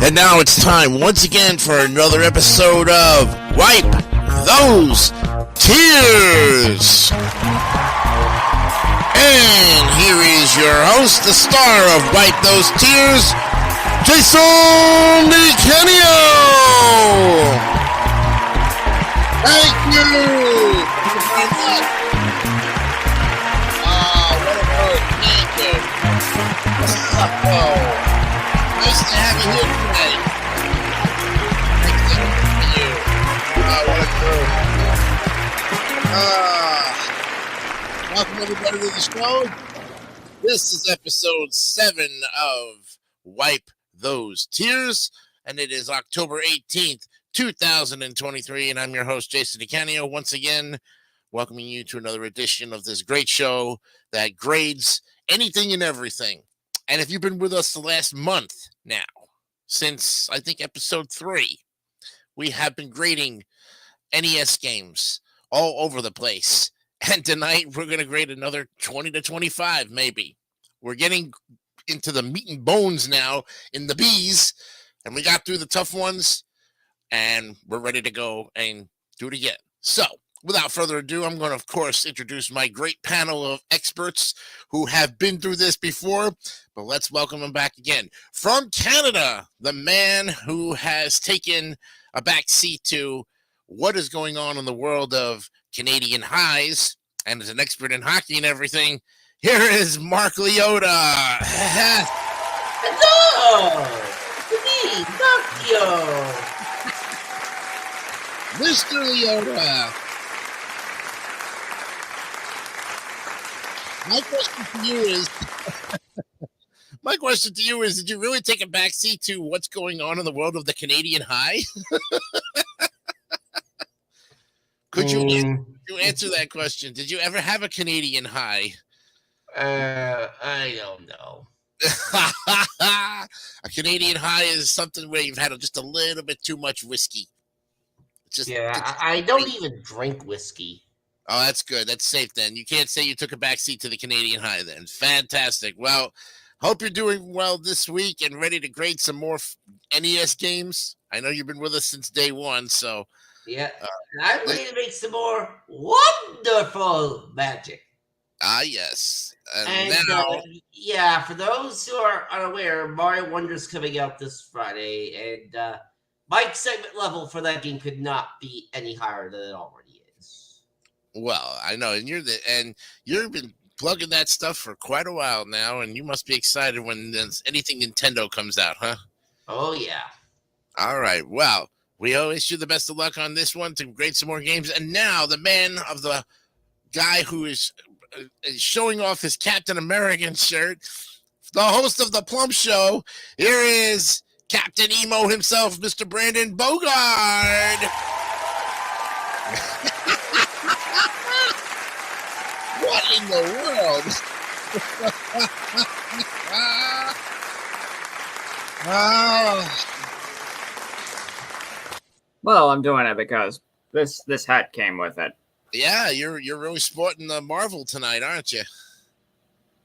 And now it's time once again for another episode of Wipe Those Tears. And here is your host, the star of Wipe Those Tears, Jason DiCanio. Thank you. What a word. Thank you. Nice to have you here tonight. Thank you. What a crew. Welcome everybody to the show. This is episode 7 of Wipe Those Tears, and it is October 18th, 2023, and I'm your host, Jason DiCanio, once again welcoming you to another edition of this great show that grades anything and everything. And if you've been with us the last month now, since I think episode 3, we have been grading NES games all over the place. And tonight we're going to grade another 20 to 25, maybe. We're getting into the meat and bones now in the B's, and we got through the tough ones, and we're ready to go and do it again. So, without further ado, I'm going to, of course, introduce my great panel of experts who have been through this before, but let's welcome them back again. From Canada, the man who has taken a back seat to what is going on in the world of Canadian highs and is an expert in hockey and everything. Here is Mark Leota. Hello! Me, Tokyo! Mr. Leota. My question to you is, did you really take a backseat to what's going on in the world of the Canadian high? Could you answer that question? Did you ever have a Canadian high? I don't know. A Canadian high is something where you've had just a little bit too much whiskey. I don't even drink whiskey. Oh, that's good. That's safe then. You can't say you took a backseat to the Canadian high then. Fantastic. Well, hope you're doing well this week and ready to grade some more NES games. I know you've been with us since day one, so... Yeah, I'm ready to make some more wonderful magic. Ah, yes. And now... for those who are unaware, Mario Wonder's coming out this Friday, and my excitement level for that game could not be any higher than it already is. Well, I know, and you've been plugging that stuff for quite a while now, and you must be excited when anything Nintendo comes out, huh? Oh, yeah. All right, well... We always wish you the best of luck on this one to grade some more games. And now the man of the guy who is showing off his Captain American shirt, the host of the Plum Show, here is Captain Emo himself, Mr. Brandon Bogard. What in the world? Well, I'm doing it because this hat came with it. Yeah, you're really sporting the Marvel tonight, aren't you?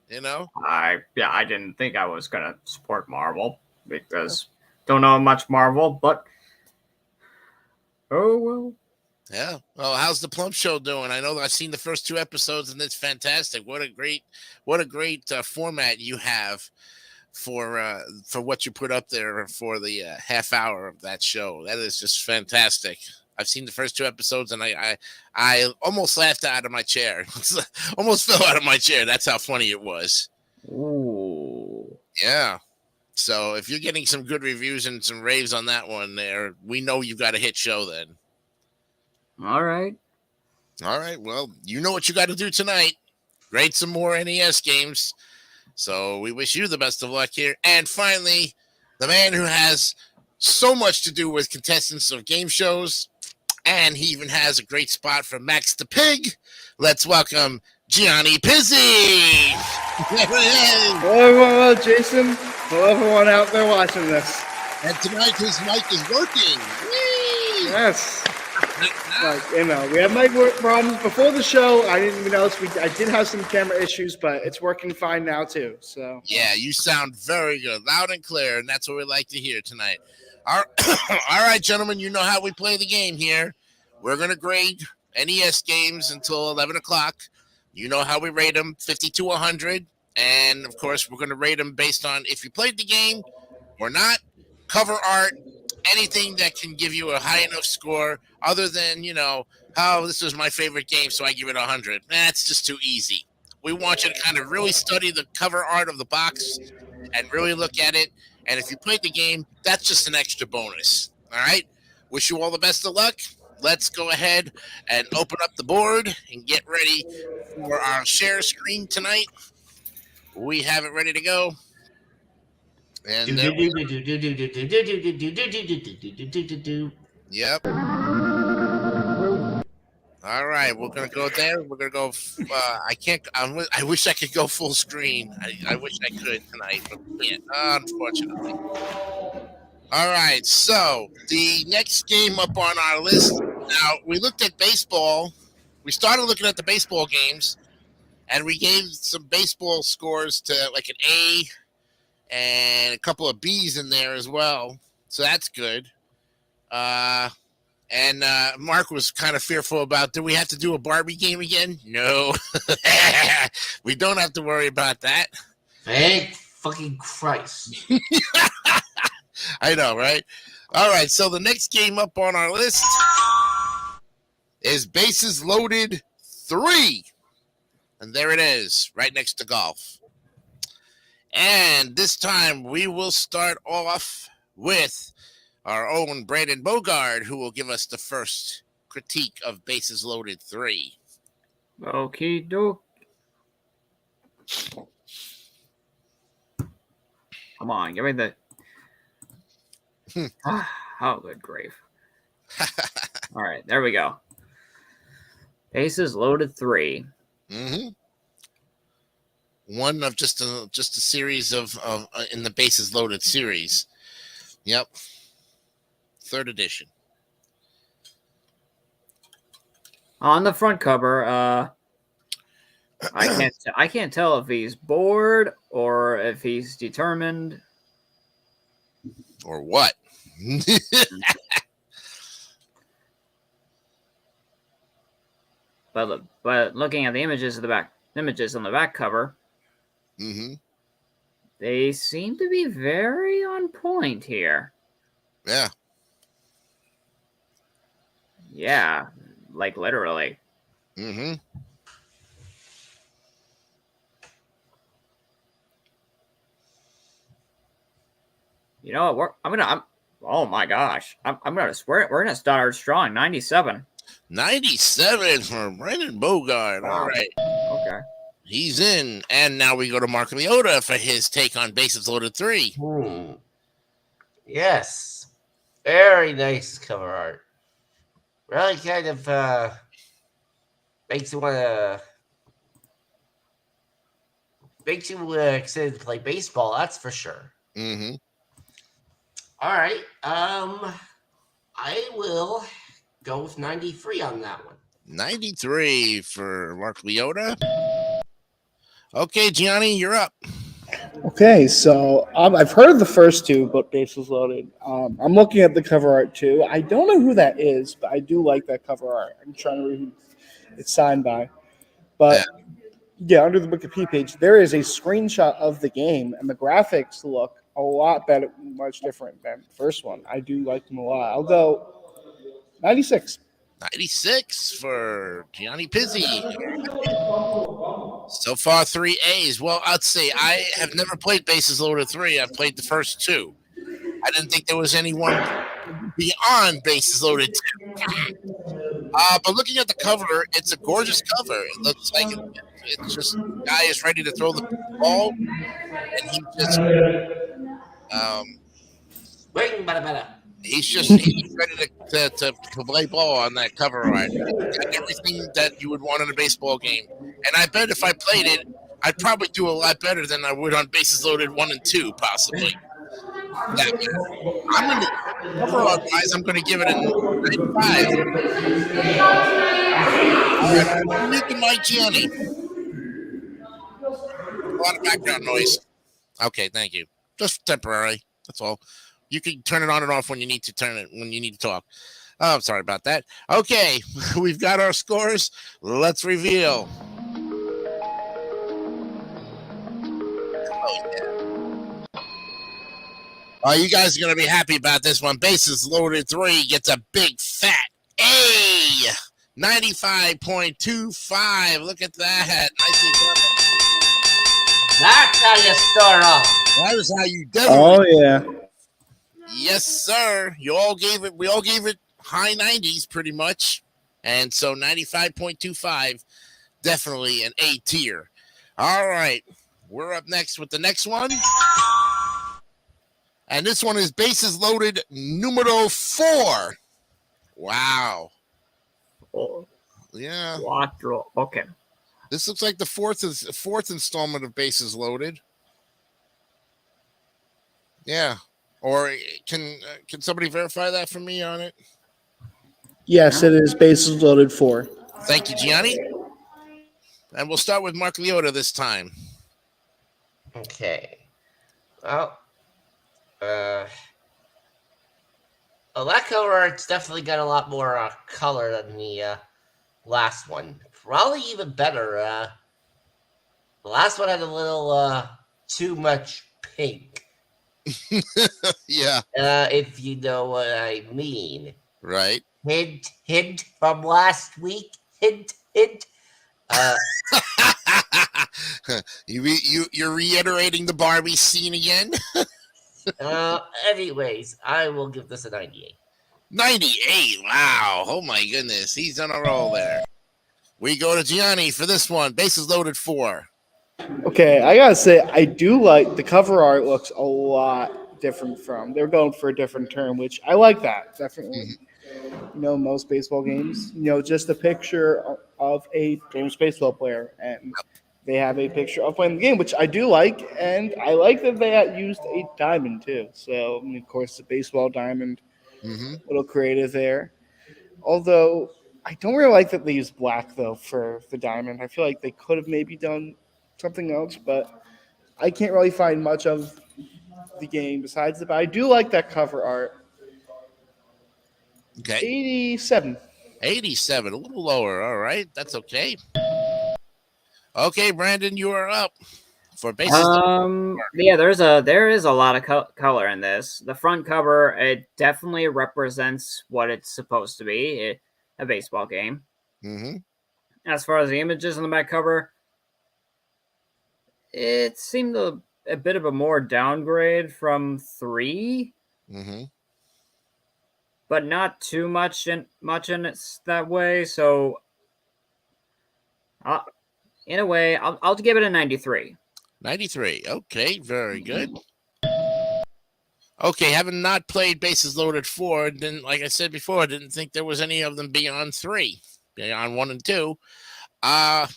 You know? I didn't think I was gonna support Marvel because don't know much Marvel, but oh well. Yeah. Well, how's the Plum Show doing? I know I've seen the first 2 episodes and it's fantastic. What a great format you have for what you put up there for the half hour of that show. That is just fantastic. I've seen the first 2 episodes and I almost laughed out of my chair. Almost fell out of my chair. That's how funny it was. Ooh. Yeah. So if you're getting some good reviews and some raves on that one there, we know you've got a hit show then. All right. Well, you know what you got to do tonight. Grade some more NES games. So we wish you the best of luck here. And finally, the man who has so much to do with contestants of game shows, and he even has a great spot for Max the Pig. Let's welcome Gianni Pizzi. Hello, Jason. Hello, everyone out there watching this. And tonight his mic is working. Whee! Yes. We had mic problems before the show. I didn't even notice. I did have some camera issues, but it's working fine now too. So Yeah, you sound very good, loud and clear, and that's what we like to hear tonight. All right, gentlemen, you know how we play the game here. We're going to grade NES games until 11 o'clock. You know how we rate them, 50 to 100. And, of course, we're going to rate them based on if you played the game or not, cover art, anything that can give you a high enough score other than, this was my favorite game, so I give it 100. That's just too easy. We want you to kind of really study the cover art of the box and really look at it. And if you played the game, that's just an extra bonus. All right? Wish you all the best of luck. Let's go ahead and open up the board and get ready for our share screen tonight. We have it ready to go. And yep. All right, we're gonna go there. We're gonna go. I can't. I wish I could go full screen. I wish I could tonight, but we can't, unfortunately. All right, so the next game up on our list. Now we looked at baseball. We started looking at the baseball games, and we gave some baseball scores to like an A and a couple of B's in there as well. So that's good. And Mark was kind of fearful about, do we have to do a Barbie game again? No. We don't have to worry about that. Thank fucking Christ. I know, right? All right, so the next game up on our list is Bases Loaded 3. And there it is, right next to golf. And this time we will start off with our own Brandon Bogard, who will give us the first critique of Bases Loaded 3. Okie doke. Come on, give me the... Oh, good grief. All right, there we go. Bases Loaded 3. Mm-hmm. One of just a series of in the Bases Loaded series. Yep. 3rd edition. On the front cover, I can't tell if he's bored or if he's determined or what. but looking at the images on the back cover, mm-hmm. They seem to be very on point here. Yeah. Yeah, like literally. Mm-hmm. You know what? Oh my gosh! I'm gonna swear we're gonna start strong. 97. 97 for Brandon Bogard. All right. Okay. He's in, and now we go to Mark Leota for his take on Bases Loaded 3. Yes, very nice cover art. Really kind of makes you excited to play baseball. That's for sure. Mm-hmm. All right. I will go with 93 on that one. 93 for Mark Leota. Okay, Gianni, you're up. Okay, so I've heard the first two, but Bases Loaded. I'm looking at the cover art too. I don't know who that is, but I do like that cover art. I'm trying to read who it's signed by. But yeah, under the Wikipedia page, there is a screenshot of the game, and the graphics look a lot better, much different than the first one. I do like them a lot. I'll go 96. 96 for Gianni Pizzi. So far, 3 A's. Well, I'd say I have never played Bases Loaded 3. I've played the first 2. I didn't think there was anyone beyond Bases Loaded 2. But looking at the cover, it's a gorgeous cover. It looks like it's just the guy is ready to throw the ball, and he just he's ready to play ball on that cover art. Got everything that you would want in a baseball game. And I bet if I played it, I'd probably do a lot better than I would on Bases Loaded 1 and 2, possibly. I'm Overall, guys, I'm going to give it a 95. All right, you can Mike Gianni. A lot of background noise. Okay, thank you. Just temporary. That's all. You can turn it on and off when you need to turn it when you need to talk. Oh, I'm sorry about that. Okay, we've got our scores. Let's reveal. Oh, you guys are going to be happy about this one. Bases loaded 3 gets a big fat A. 95.25. Look at that. Nicely done. That's how you start off. That is how you do it. Oh yeah. Yes, sir. We all gave it high 90s pretty much. And so 95.25, definitely an A tier. All right. We're up next with the next one. And this one is bases loaded numero 4. Wow. Oh, Yeah. cuatro. Okay. This looks like the fourth installment of bases loaded. Yeah. Or can somebody verify that for me on it? Yes, it is bases loaded 4. Thank you, Gianni. And we'll start with Mark Leota this time. Okay. Well, that cover art's definitely got a lot more color than the last one. Probably even better. The last one had a little too much pink. Yeah. If you know what I mean. Right. Hint, hint from last week. Hint, hint. You're reiterating the Barbie scene again? Anyways, I will give this a 98. 98. Wow. Oh my goodness. He's on a roll there. We go to Gianni for this one. Bases loaded 4. Okay, I gotta say I do like the cover art. Looks a lot different from. They're going for a different term, which I like that definitely. Most baseball games, just a picture of a famous baseball player, and they have a picture of playing the game, which I do like, and I like that they used a diamond too. So, of course, the baseball diamond, little creative there. Although I don't really like that they used black though for the diamond. I feel like they could have maybe done something else, but I can't really find much of the game besides it. But I do like that cover art. Okay. 87. 87. A little lower. All right. That's okay. Okay, Brandon, you are up for bases. Yeah, there is a lot of color in this. The front cover, it definitely represents what it's supposed to be, a baseball game. As far as the images on the back cover, it seemed a bit of a more downgrade from 3. But not too much in it that way. So, in a way, I'll give it a 93. 93. Okay, very good. Okay, having not played bases loaded 4, didn't, like I said before, I didn't think there was any of them beyond 3, beyond 1 and 2. Yeah,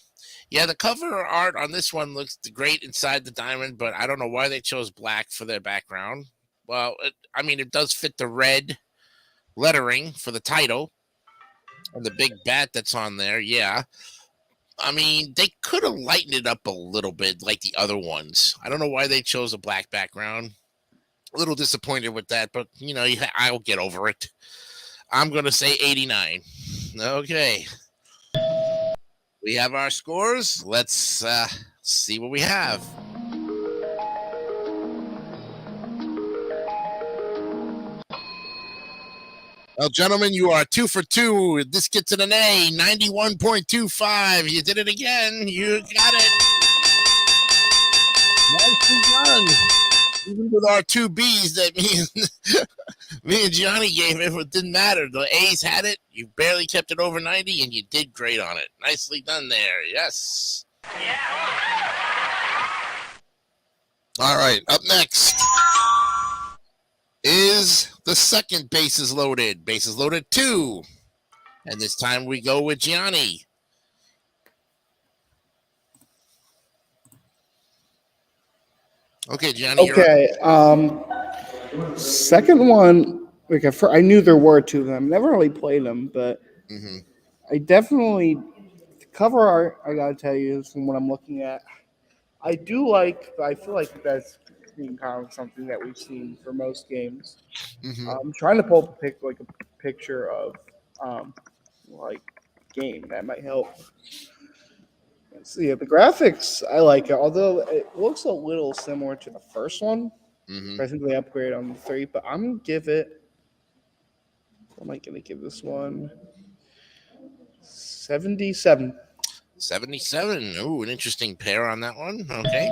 the cover art on this one looks great inside the diamond, but I don't know why they chose black for their background. Well, it does fit the red lettering for the title and the big bat that's on there. Yeah. They could have lightened it up a little bit like the other ones. I don't know why they chose a black background. A little disappointed with that, but I'll get over it. I'm going to say 89. Okay. We have our scores. Let's see what we have. Well, gentlemen, you are 2 for 2. This gets an A, 91.25. You did it again. You got it. Nicely done. Even with our 2 B's that me and Gianni gave it didn't matter. The A's had it. You barely kept it over 90, and you did great on it. Nicely done there. Yes. Yeah. All right. Up next is the second bases loaded. Bases loaded 2. And this time we go with Gianni. Okay, Gianni. Okay. Second one, like I knew there were two of them. Never really played them, but Mm-hmm. I definitely the cover art. I gotta tell you, from what I'm looking at, I do like. But I feel like that's being kind of something that we've seen for most games. Mm-hmm. I'm trying to pull up a picture of like game that might help. Let's see. The graphics, I like it, although it looks a little similar to the first one. Mm-hmm. I think they upgrade on the 3, but I'm gonna give it. What am I gonna give this one? 77. 77. Ooh, an interesting pair on that one. Okay.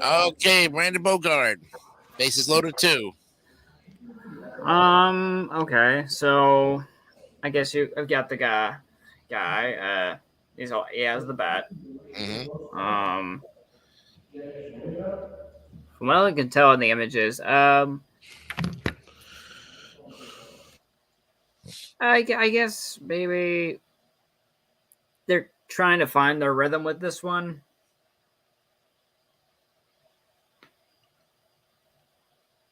Okay, Brandon Bogard. Bases loaded 2. Okay, so I guess I've got the guy. He has the bat. Mm-hmm. From what I can tell in the images, I guess maybe they're trying to find their rhythm with this one.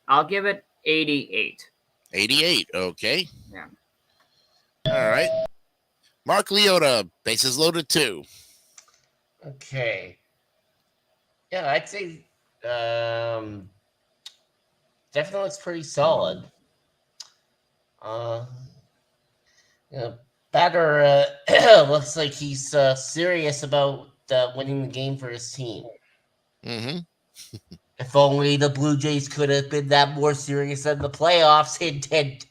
I'll give it 88. 88. Okay. Yeah. All right. Mark Leota. Bases loaded 2. Okay. Yeah, I'd say definitely looks pretty solid. Batter looks like he's serious about winning the game for his team. Mm-hmm. If only the Blue Jays could have been that more serious in the playoffs. Intent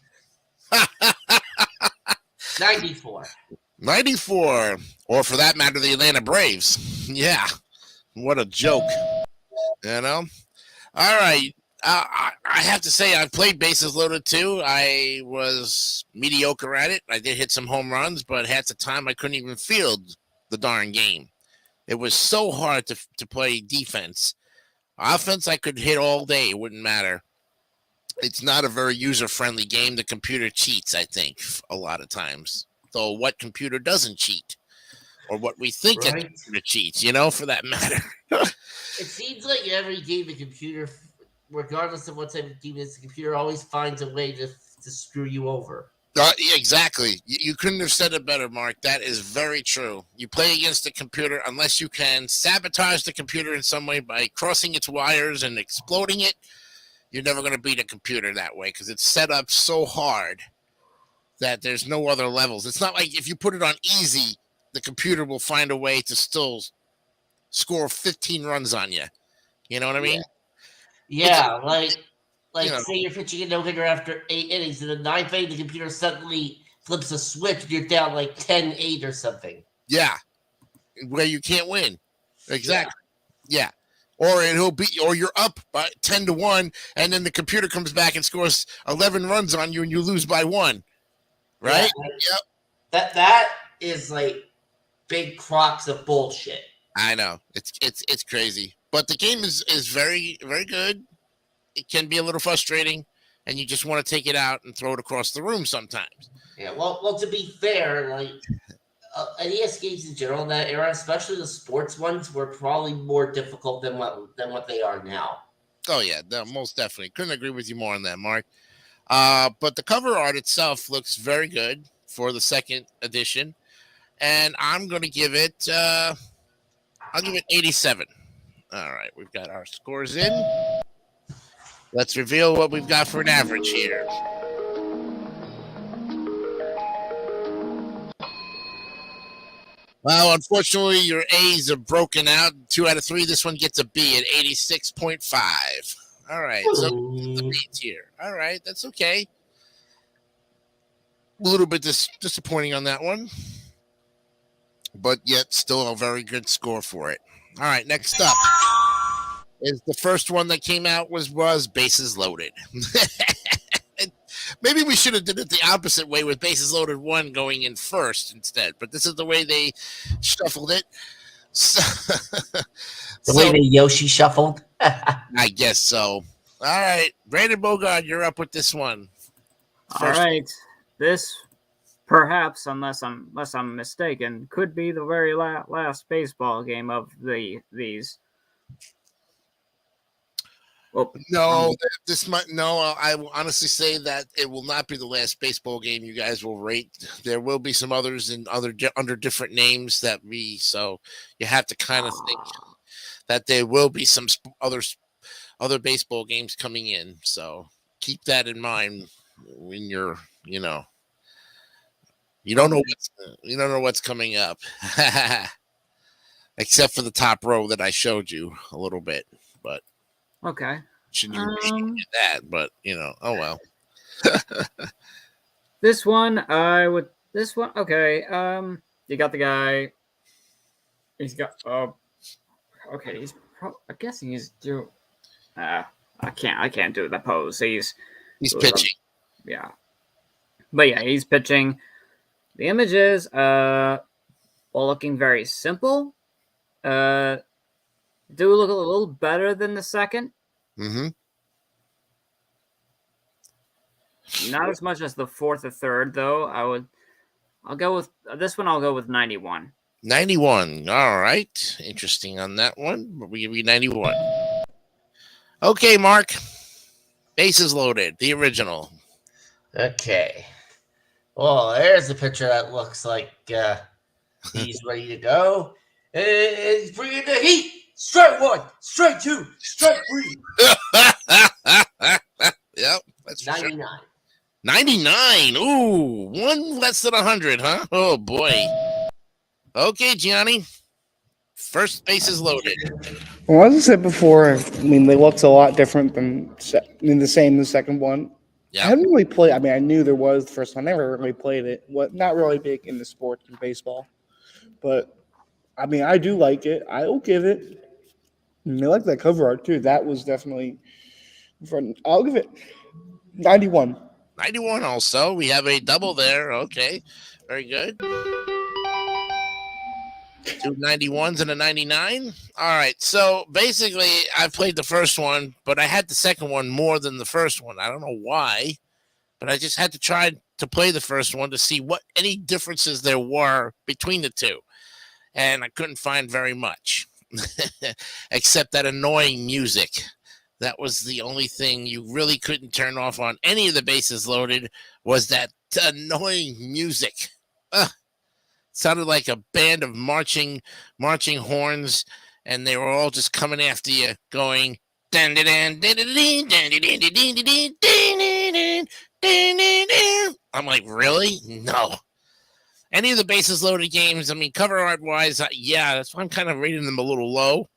94. 94. Or for that matter, the Atlanta Braves. Yeah. What a joke. You know? All right. I have to say, I've played bases loaded 2. I was mediocre at it. I did hit some home runs, but half the time I couldn't even field the darn game. It was so hard to play defense. Offense, I could hit all day. It wouldn't matter. It's not a very user-friendly game. The computer cheats, I think, a lot of times. Though what computer doesn't cheat? Or what we think a computer cheats, for that matter. It seems like every game the computer, regardless of what type of game it is, the computer always finds a way to screw you over. Yeah, exactly. You couldn't have said it better, Mark. That is very true. You play against the computer unless you can sabotage the computer in some way by crossing its wires and exploding it. You're never going to beat a computer that way because it's set up so hard that there's no other levels. It's not like if you put it on easy, the computer will find a way to still score 15 runs on you. You know what I mean? Yeah, say you're pitching a no-hitter after 8 innings, and the 9th inning, the computer suddenly flips a switch, and you're down like 10-8 or something. Yeah, where you can't win. Exactly. Yeah. Or you're up by 10-1, and then the computer comes back and scores 11 runs on you, and you lose by 1. Right? Yep. That is like big crocs of bullshit. I know. It's crazy. But the game is very, very good. It can be a little frustrating, and you just want to take it out and throw it across the room sometimes. Yeah, well, to be fair, NES games in general in that era, especially the sports ones, were probably more difficult than what they are now. Oh yeah, most definitely. Couldn't agree with you more on that, Mark. But the cover art itself looks very good for the 2nd edition, and I'm going to give it. I'll give it 87. All right, we've got our scores in. Let's reveal what we've got for an average here. Well, unfortunately, your A's are broken out. 2 out of 3. This one gets a B at 86.5. All right, so the B's here. All right, that's okay. A little bit disappointing on that one, but yet still a very good score for it. All right, next up is the first one that came out was Bases Loaded. Maybe we should have did it the opposite way with Bases Loaded 1 going in first instead, but this is the way they shuffled it. The way the Yoshi shuffled? I guess so. All right, Brandon Bogard, you're up with this one. All right. This, perhaps, unless I'm mistaken, could be the very last baseball game of these. Well, No, this might no. I will honestly say that it will not be the last baseball game you guys will rate. There will be some others in under different names that we. So you have to kind of think that there will be some other baseball games coming in. So keep that in mind when you're you don't know what's coming up, except for the top row that I showed you a little bit, but. okay. Shouldn't you read that? But oh well. This one, okay. You got the guy. He's got. Okay. I'm guessing he's do. I can't do the pose. He's pitching. Yeah. But yeah, he's pitching. The images, while looking very simple, do look a little better than the second. Mm-hmm. Not as much as the fourth or third, though. I'll go with this one. I'll go with 91. 91. All right. Interesting on that one. But we give you 91. Okay, Mark. Bases loaded. The original. Okay. Well, there's a picture that looks like he's ready to go. He's bringing the heat. Strike one, strike two, strike three. Yep, that's 99. Sure. 99. Ooh, one less than 100, huh? Oh boy. Okay, Gianni. First base is loaded. Well, as I said before, I mean, they looked a lot different than the same the second one. Yeah. I haven't really played. I mean, I knew there was the first one. I never really played it. Not really big in the sport in baseball, but I mean, I do like it. I'll give it. And I like that cover art too. That was definitely fun. I'll give it 91. 91 also. We have a double there. Okay. Very good. Two 91s and a 99. All right. So basically, I played the first one, but I had the second one more than the first one. I don't know why, but I just had to try to play the first one to see what any differences there were between the two. And I couldn't find very much. Except that annoying music. That was the only thing you really couldn't turn off on any of the bases loaded was that annoying music. Sounded like a band of marching horns, and they were all just coming after you, going. I'm like, really? No. Any of the bases loaded games, I mean, cover art wise, yeah, that's why I'm kind of rating them a little low.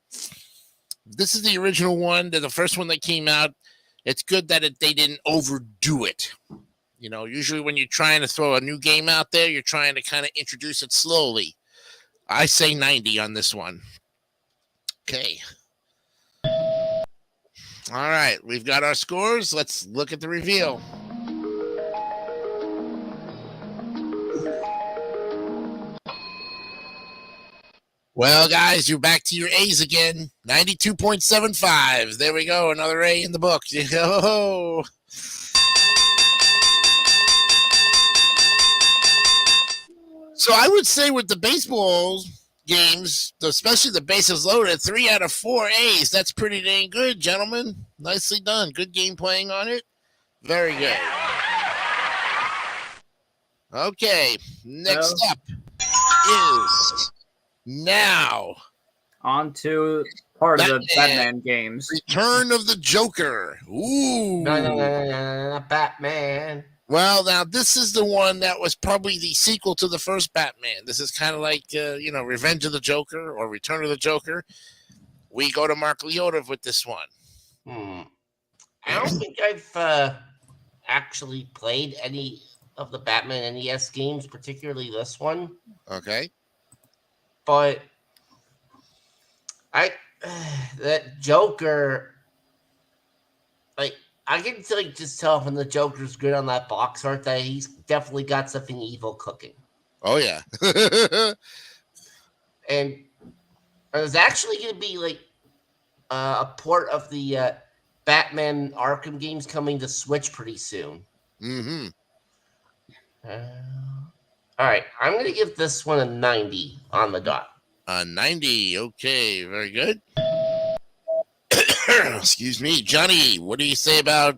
This is the original one, the first one that came out. It's good that they didn't overdo it. Usually when you're trying to throw a new game out there, you're trying to kind of introduce it slowly. I say 90 on this one. Okay. All right, we've got our scores. Let's look at the reveal. Well, guys, you're back to your A's again. 92.75. There we go. Another A in the book. Oh. So I would say with the baseball games, especially the bases loaded, 3 out of 4 A's. That's pretty dang good, gentlemen. Nicely done. Good game playing on it. Very good. Okay. Next up is... Now, on to part of the Batman games. Return of the Joker. Ooh. No, Batman. Well, now this is the one that was probably the sequel to the first Batman. This is kind of like, Revenge of the Joker or Return of the Joker. We go to Mark Leota with this one. I don't think I've actually played any of the Batman NES games, particularly this one. Okay. But that Joker, I can just tell from the Joker's grid on that box art that he's definitely got something evil cooking. Oh yeah. And there's actually going to be a port of the Batman Arkham games coming to Switch pretty soon. Mm-hmm. All right, I'm going to give this one a 90 on the dot. 90. Okay, very good. Excuse me, Johnny. What do you say about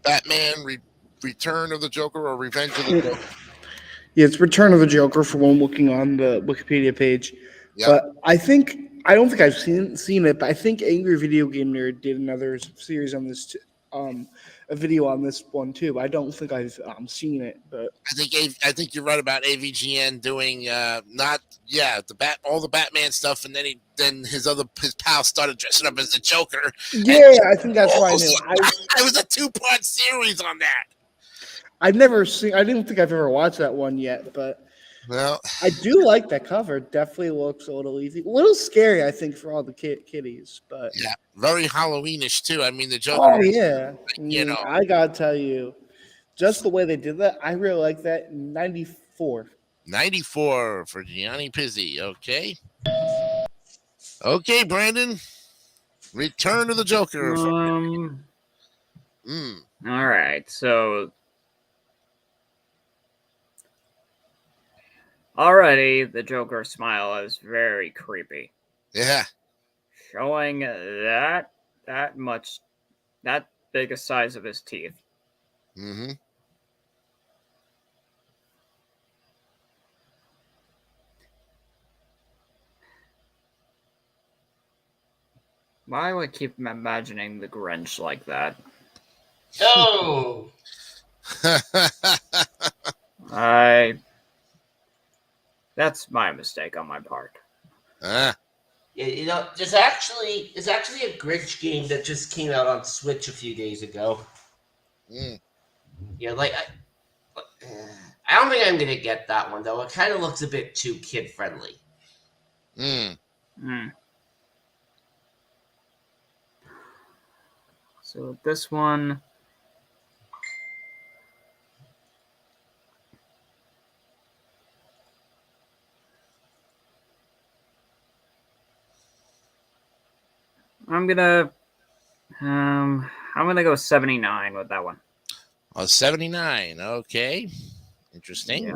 Batman Return of the Joker or Revenge of the Joker? Yeah, it's Return of the Joker from one looking on the Wikipedia page. Yep. But I don't think I've seen it, but I think Angry Video Game Nerd did another series on this, a video on this one too. I don't think I've seen it, but I think you're right about AVGN doing all the Batman stuff, and then his pal started dressing up as the Joker. Yeah, I think that's why I knew. It was a 2-part series on that. I didn't think I've ever watched that one yet, but well, I do like that cover. It definitely looks a little easy, a little scary, I think, for all the kiddies. But yeah, very Halloweenish too. I mean, the Joker. Oh yeah, you know, I gotta tell you, just the way they did that, I really like that. 94. 94 for Gianni Pizzi. Okay, Brandon. Return of the Joker. All right, so already the Joker smile is very creepy. Yeah. Showing that big a size of his teeth. Mm-hmm. Why do I keep imagining the Grinch like that? Oh! That's my mistake on my part. Yeah, there's actually a Grinch game that just came out on Switch a few days ago. Yeah, I don't think I'm gonna get that one though. It kind of looks a bit too kid friendly. So this one. I'm gonna go 79 with that one. 79. Okay. Interesting. Yeah.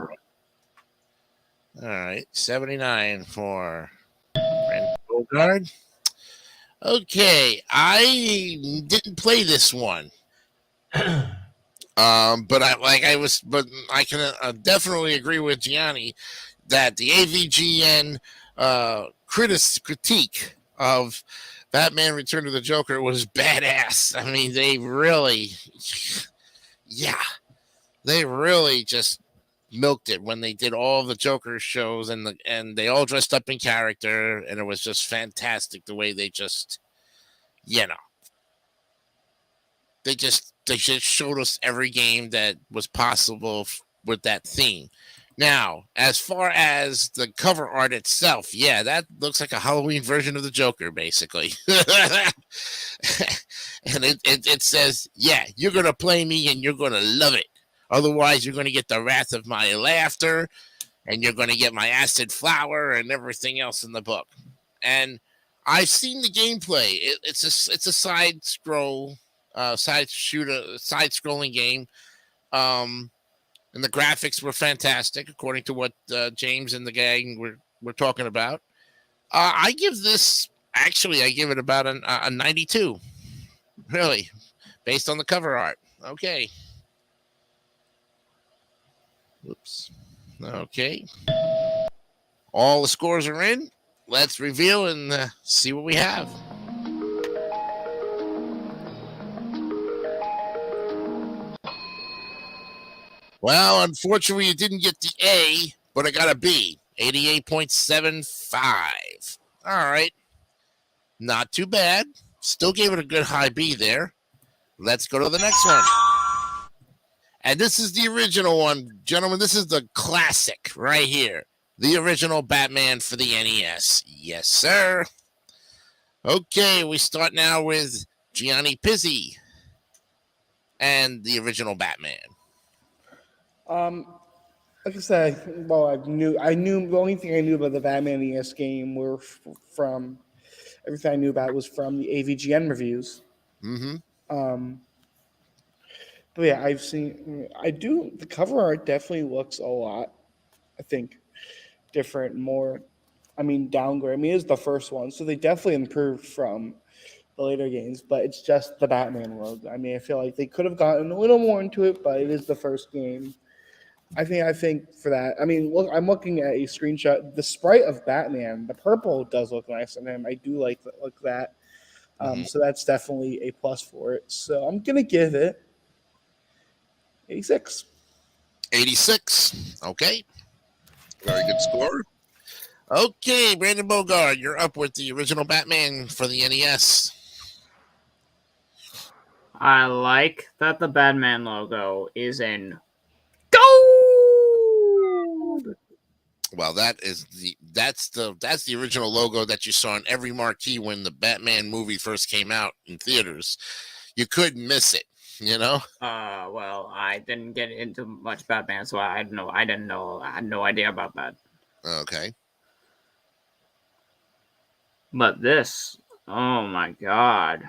All right. 79 for Brandon Bogard. Okay. I didn't play this one. But I can definitely agree with Gianni that the AVGN critique of Batman Return to the Joker was badass. I mean, they really just milked it when they did all the Joker shows and they all dressed up in character, and it was just fantastic the way they just, they just showed us every game that was possible with that theme. Now, as far as the cover art itself, yeah, that looks like a Halloween version of the Joker, basically. And it says, yeah, you're going to play me and you're going to love it. Otherwise, you're going to get the wrath of my laughter and you're going to get my acid flower and everything else in the book. And I've seen the gameplay. It's a side-scrolling game. And the graphics were fantastic, according to what James and the gang were talking about. I give it about a 92, really, based on the cover art. Okay. Whoops. Okay. All the scores are in. Let's reveal and see what we have. Well, unfortunately, you didn't get the A, but I got a B, 88.75. All right. Not too bad. Still gave it a good high B there. Let's go to the next one. And this is the original one. Gentlemen, this is the classic right here. The original Batman for the NES. Yes, sir. Okay, we start now with Gianni Pizzi and the original Batman. Like I said, well, I knew the only thing I knew about the Batman NES game were from everything I knew about was from the AVGN reviews. But yeah, the cover art definitely looks a lot, I think, different, more, downgrade. It's the first one, so they definitely improved from the later games, but it's just the Batman logo. I mean, I feel like they could have gotten a little more into it, but it is the first game. I think for that. I mean, look, I'm looking at a screenshot. The sprite of Batman, the purple does look nice on him. I do like that. So that's definitely a plus for it. So I'm gonna give it 86. 86. Okay. Very good score. Okay, Brandon Bogard, you're up with the original Batman for the NES. I like that the Batman logo is in gold. Well, that's the original logo that you saw in every marquee when the Batman movie first came out in theaters. You couldn't miss it, you know? Well, I didn't get into much Batman, so I had no idea about that. Okay. But this, oh my god.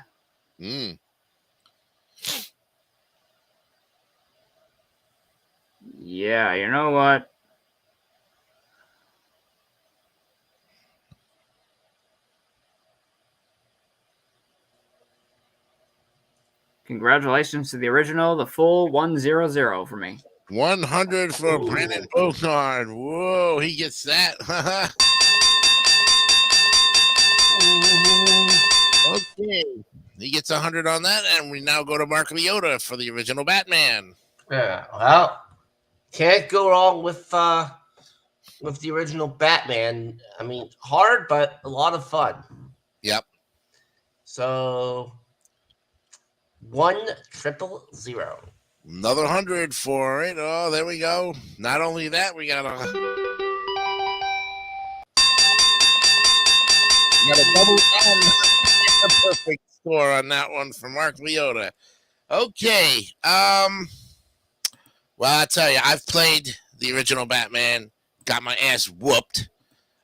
Yeah, you know what? Congratulations to the original, the full 100 for me. 100 for Brandon Bogard. Whoa, he gets that. Okay. He gets 100 on that, and we now go to Mark Leota for the original Batman. Yeah, well, can't go wrong with the original Batman. I mean, hard, but a lot of fun. Yep. So 100. Another 100 for it. Oh, there we go. Not only that, we got a double N. A perfect score on that one for Mark Leota. Okay. Well, I tell you, I've played the original Batman, got my ass whooped.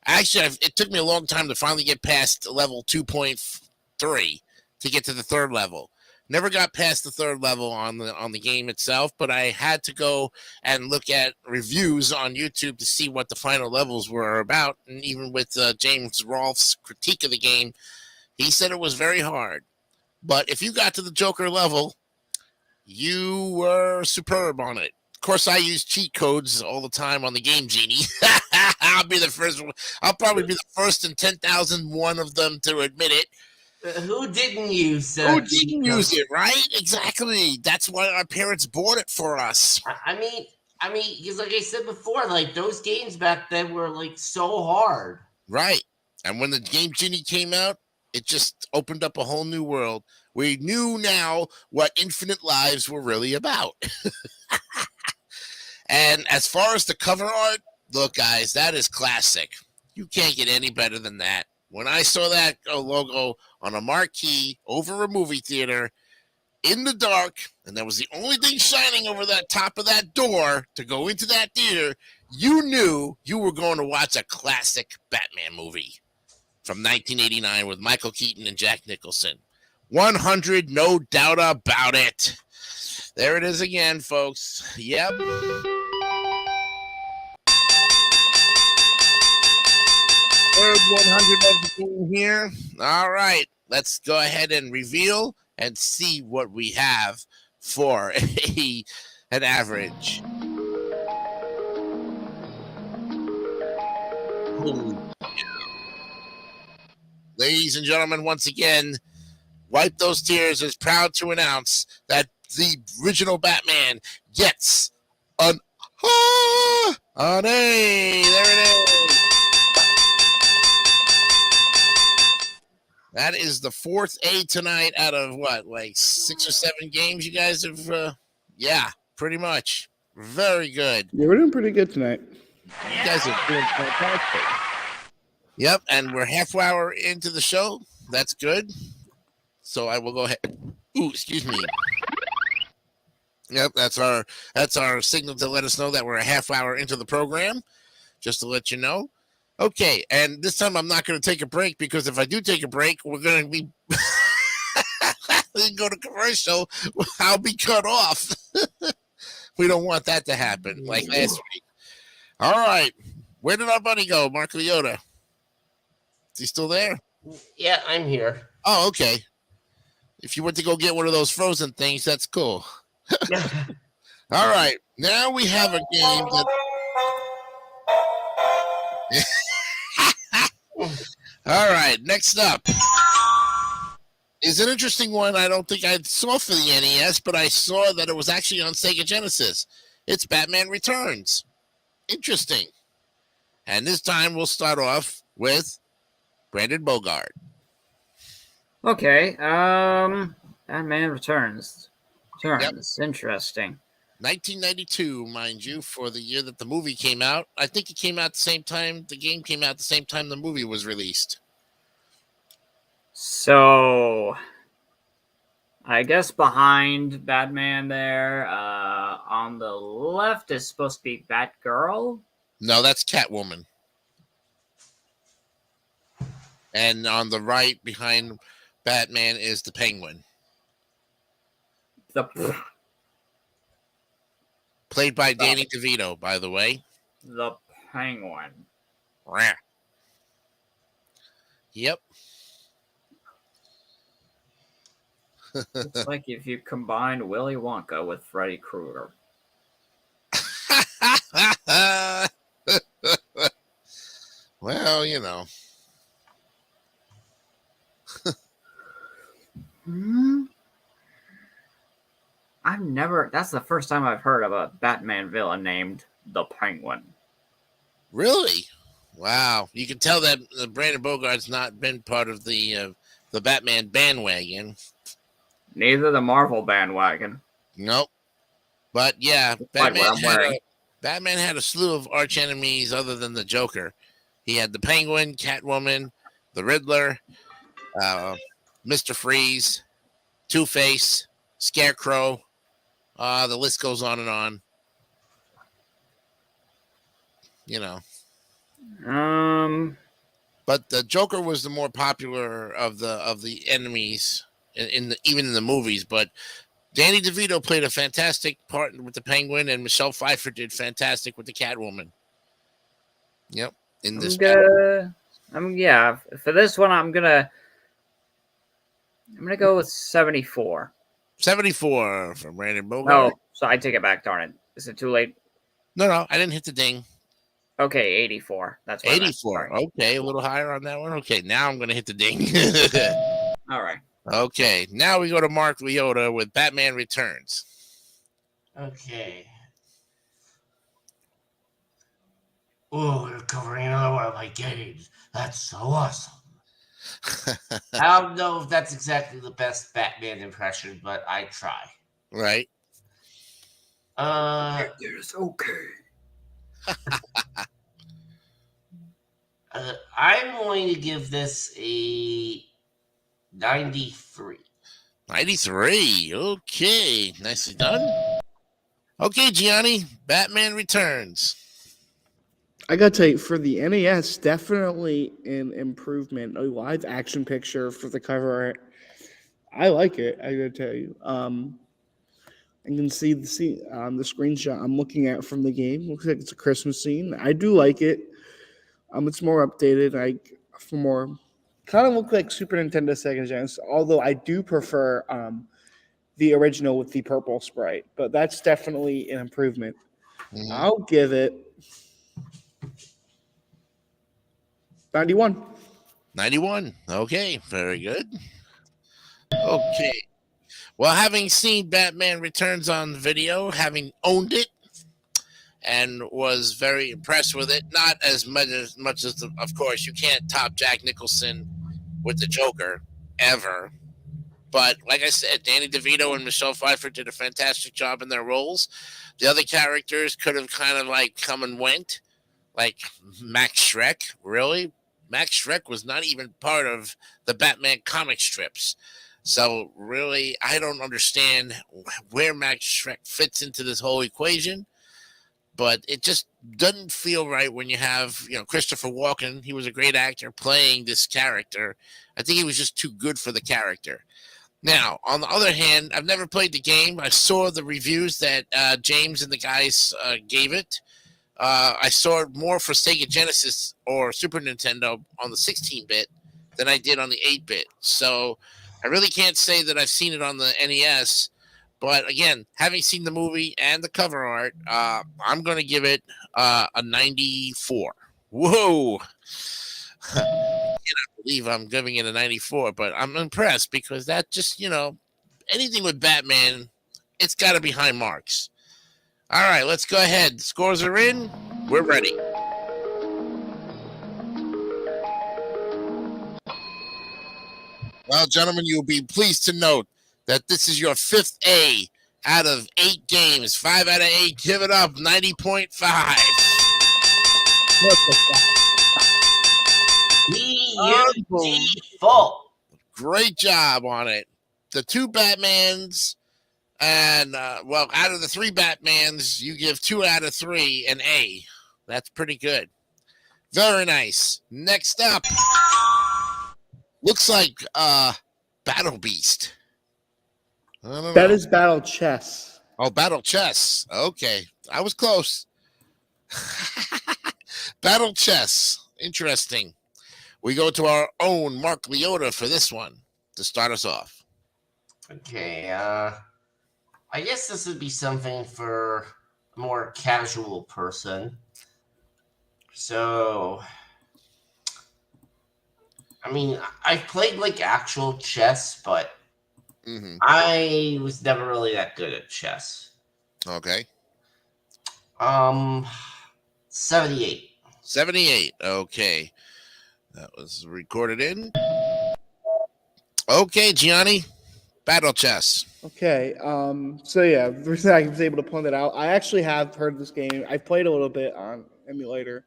Actually, it took me a long time to finally get past level 2.3 to get to the third level. Never got past the third level on the game itself, but I had to go and look at reviews on YouTube to see what the final levels were about. And even with James Rolfe's critique of the game, he said it was very hard. But if you got to the Joker level, you were superb on it. Of course, I use cheat codes all the time on the Game Genie. I'll be the first one. I'll probably be the first in 10,001 of them to admit it. Who didn't use Who didn't use it, right? Exactly. That's why our parents bought it for us. I mean, because like I said before, like those games back then were like so hard. Right. And when the Game Genie came out, it just opened up a whole new world. We knew now what Infinite Lives were really about. And as far as the cover art, look, guys, that is classic. You can't get any better than that. When I saw that logo on a marquee over a movie theater in the dark, and that was the only thing shining over that top of that door to go into that theater, you knew you were going to watch a classic Batman movie from 1989 with Michael Keaton and Jack Nicholson. 100, no doubt about it. There it is again, folks. Yep. Third 100 of the game here. All right, let's go ahead and reveal and see what we have for an average. Ooh. Ladies and gentlemen, once again, Wipe Those Tears is proud to announce that the original Batman gets an A. There it is. That is the fourth A tonight out of what, like 6 or 7 games you guys have? Yeah, pretty much. Very good. Yeah, we're doing pretty good tonight. You guys are doing fantastic. Yep, and we're half hour into the show. That's good. So I will go ahead. Ooh, excuse me. Yep, that's our signal to let us know that we're a half hour into the program. Just to let you know. Okay, and this time I'm not going to take a break, because if I do take a break, we're going to be go to commercial. I'll be cut off. We don't want that to happen like last week. All right, where did our buddy go, Mark Leota? Is he still there? Yeah, I'm here. Oh, okay. If you went to go get one of those frozen things, that's cool. All right. Now we have a game that. All right. Next up is an interesting one. I don't think I saw for the NES, but I saw that it was actually on Sega Genesis. It's Batman Returns. Interesting. And this time we'll start off with Brandon Bogart. Okay. Batman Returns. Interesting. 1992, mind you, for the year that the movie came out. I think it came out the same time. The game came out the same time the movie was released. So, I guess behind Batman there, on the left is supposed to be Batgirl. No, that's Catwoman. And on the right behind Batman is the Penguin. Played by Danny DeVito, by the way. The Penguin. Rah. Yep. It's like if you combined Willy Wonka with Freddy Krueger. Well, you know. That's the first time I've heard of a Batman villain named the Penguin. Really? Wow. You can tell that Brandon Bogart's not been part of the Batman bandwagon. Neither the Marvel bandwagon. Nope. But yeah, Batman had a slew of arch enemies other than the Joker. He had the Penguin, Catwoman, the Riddler, Mr. Freeze, Two-Face, Scarecrow. The list goes on and on. You know. But the Joker was the more popular of the enemies even in the movies. But Danny DeVito played a fantastic part with the Penguin, and Michelle Pfeiffer did fantastic with the Catwoman. Yep. In this, for this one, I'm gonna go with 74. 74 from Brandon Bogart. Oh, so I take it back. Darn it! Is it too late? No, I didn't hit the ding. Okay, 84. That's what 84. Okay, a little higher on that one. Okay, now I'm gonna hit the ding. All right. Okay, now we go to Mark Liotta with Batman Returns. Okay. Oh, you're covering another one of my games. That's so awesome. I don't know if that's exactly the best Batman impression, but I try. Right. It's okay. I'm going to give this a 93. 93. Okay. Nicely done. Okay, Gianni. Batman Returns. I gotta tell you, for the NES, definitely an improvement. A live action picture for the cover art. I like it. I gotta tell you. You can see the screenshot I'm looking at from the game. Looks like it's a Christmas scene. I do like it. It's more updated. Kind of look like Super Nintendo Sega Genesis. Although I do prefer the original with the purple sprite. But that's definitely an improvement. Mm-hmm. I'll give it 91. 91. Okay, very good. Okay. Well, having seen Batman Returns on video, having owned it, and was very impressed with it, not as much as of course, you can't top Jack Nicholson with the Joker, ever. But like I said, Danny DeVito and Michelle Pfeiffer did a fantastic job in their roles. The other characters could have kind of like come and went, like Max Schreck, really? Max Schreck was not even part of the Batman comic strips. So really, I don't understand where Max Schreck fits into this whole equation. But it just doesn't feel right when you have, Christopher Walken. He was a great actor playing this character. I think he was just too good for the character. Now, on the other hand, I've never played the game. I saw the reviews that James and the guys gave it. I saw it more for Sega Genesis or Super Nintendo on the 16-bit than I did on the 8-bit. So I really can't say that I've seen it on the NES, but again, having seen the movie and the cover art, I'm going to give it a 94. Whoa. I cannot believe I'm giving it a 94, but I'm impressed because that just, anything with Batman, it's got to be high marks. All right, let's go ahead. Scores are in. We're ready. Well, gentlemen, you'll be pleased to note that this is your 5th A out of 8 games. 5 out of 8. Give it up. 90.5. Beautiful. Great job on it. The 2 Batmans, and out of the 3 Batmans, you give 2 out of 3 an A. That's pretty good. Very nice. Next up, looks like Battle Beast. That is Battle Chess. Oh, Battle Chess. Okay, I was close. Battle Chess. Interesting. We go to our own Mark Leota for this one to start us off. Okay, I guess this would be something for a more casual person. So, I mean, I've played like actual chess, but I was never really that good at chess. Okay. 78. 78. Okay. That was recorded in. Okay, Gianni. Battle Chess. Okay. So yeah, the reason I was able to point that out, I actually have heard this game. I played a little bit on emulator.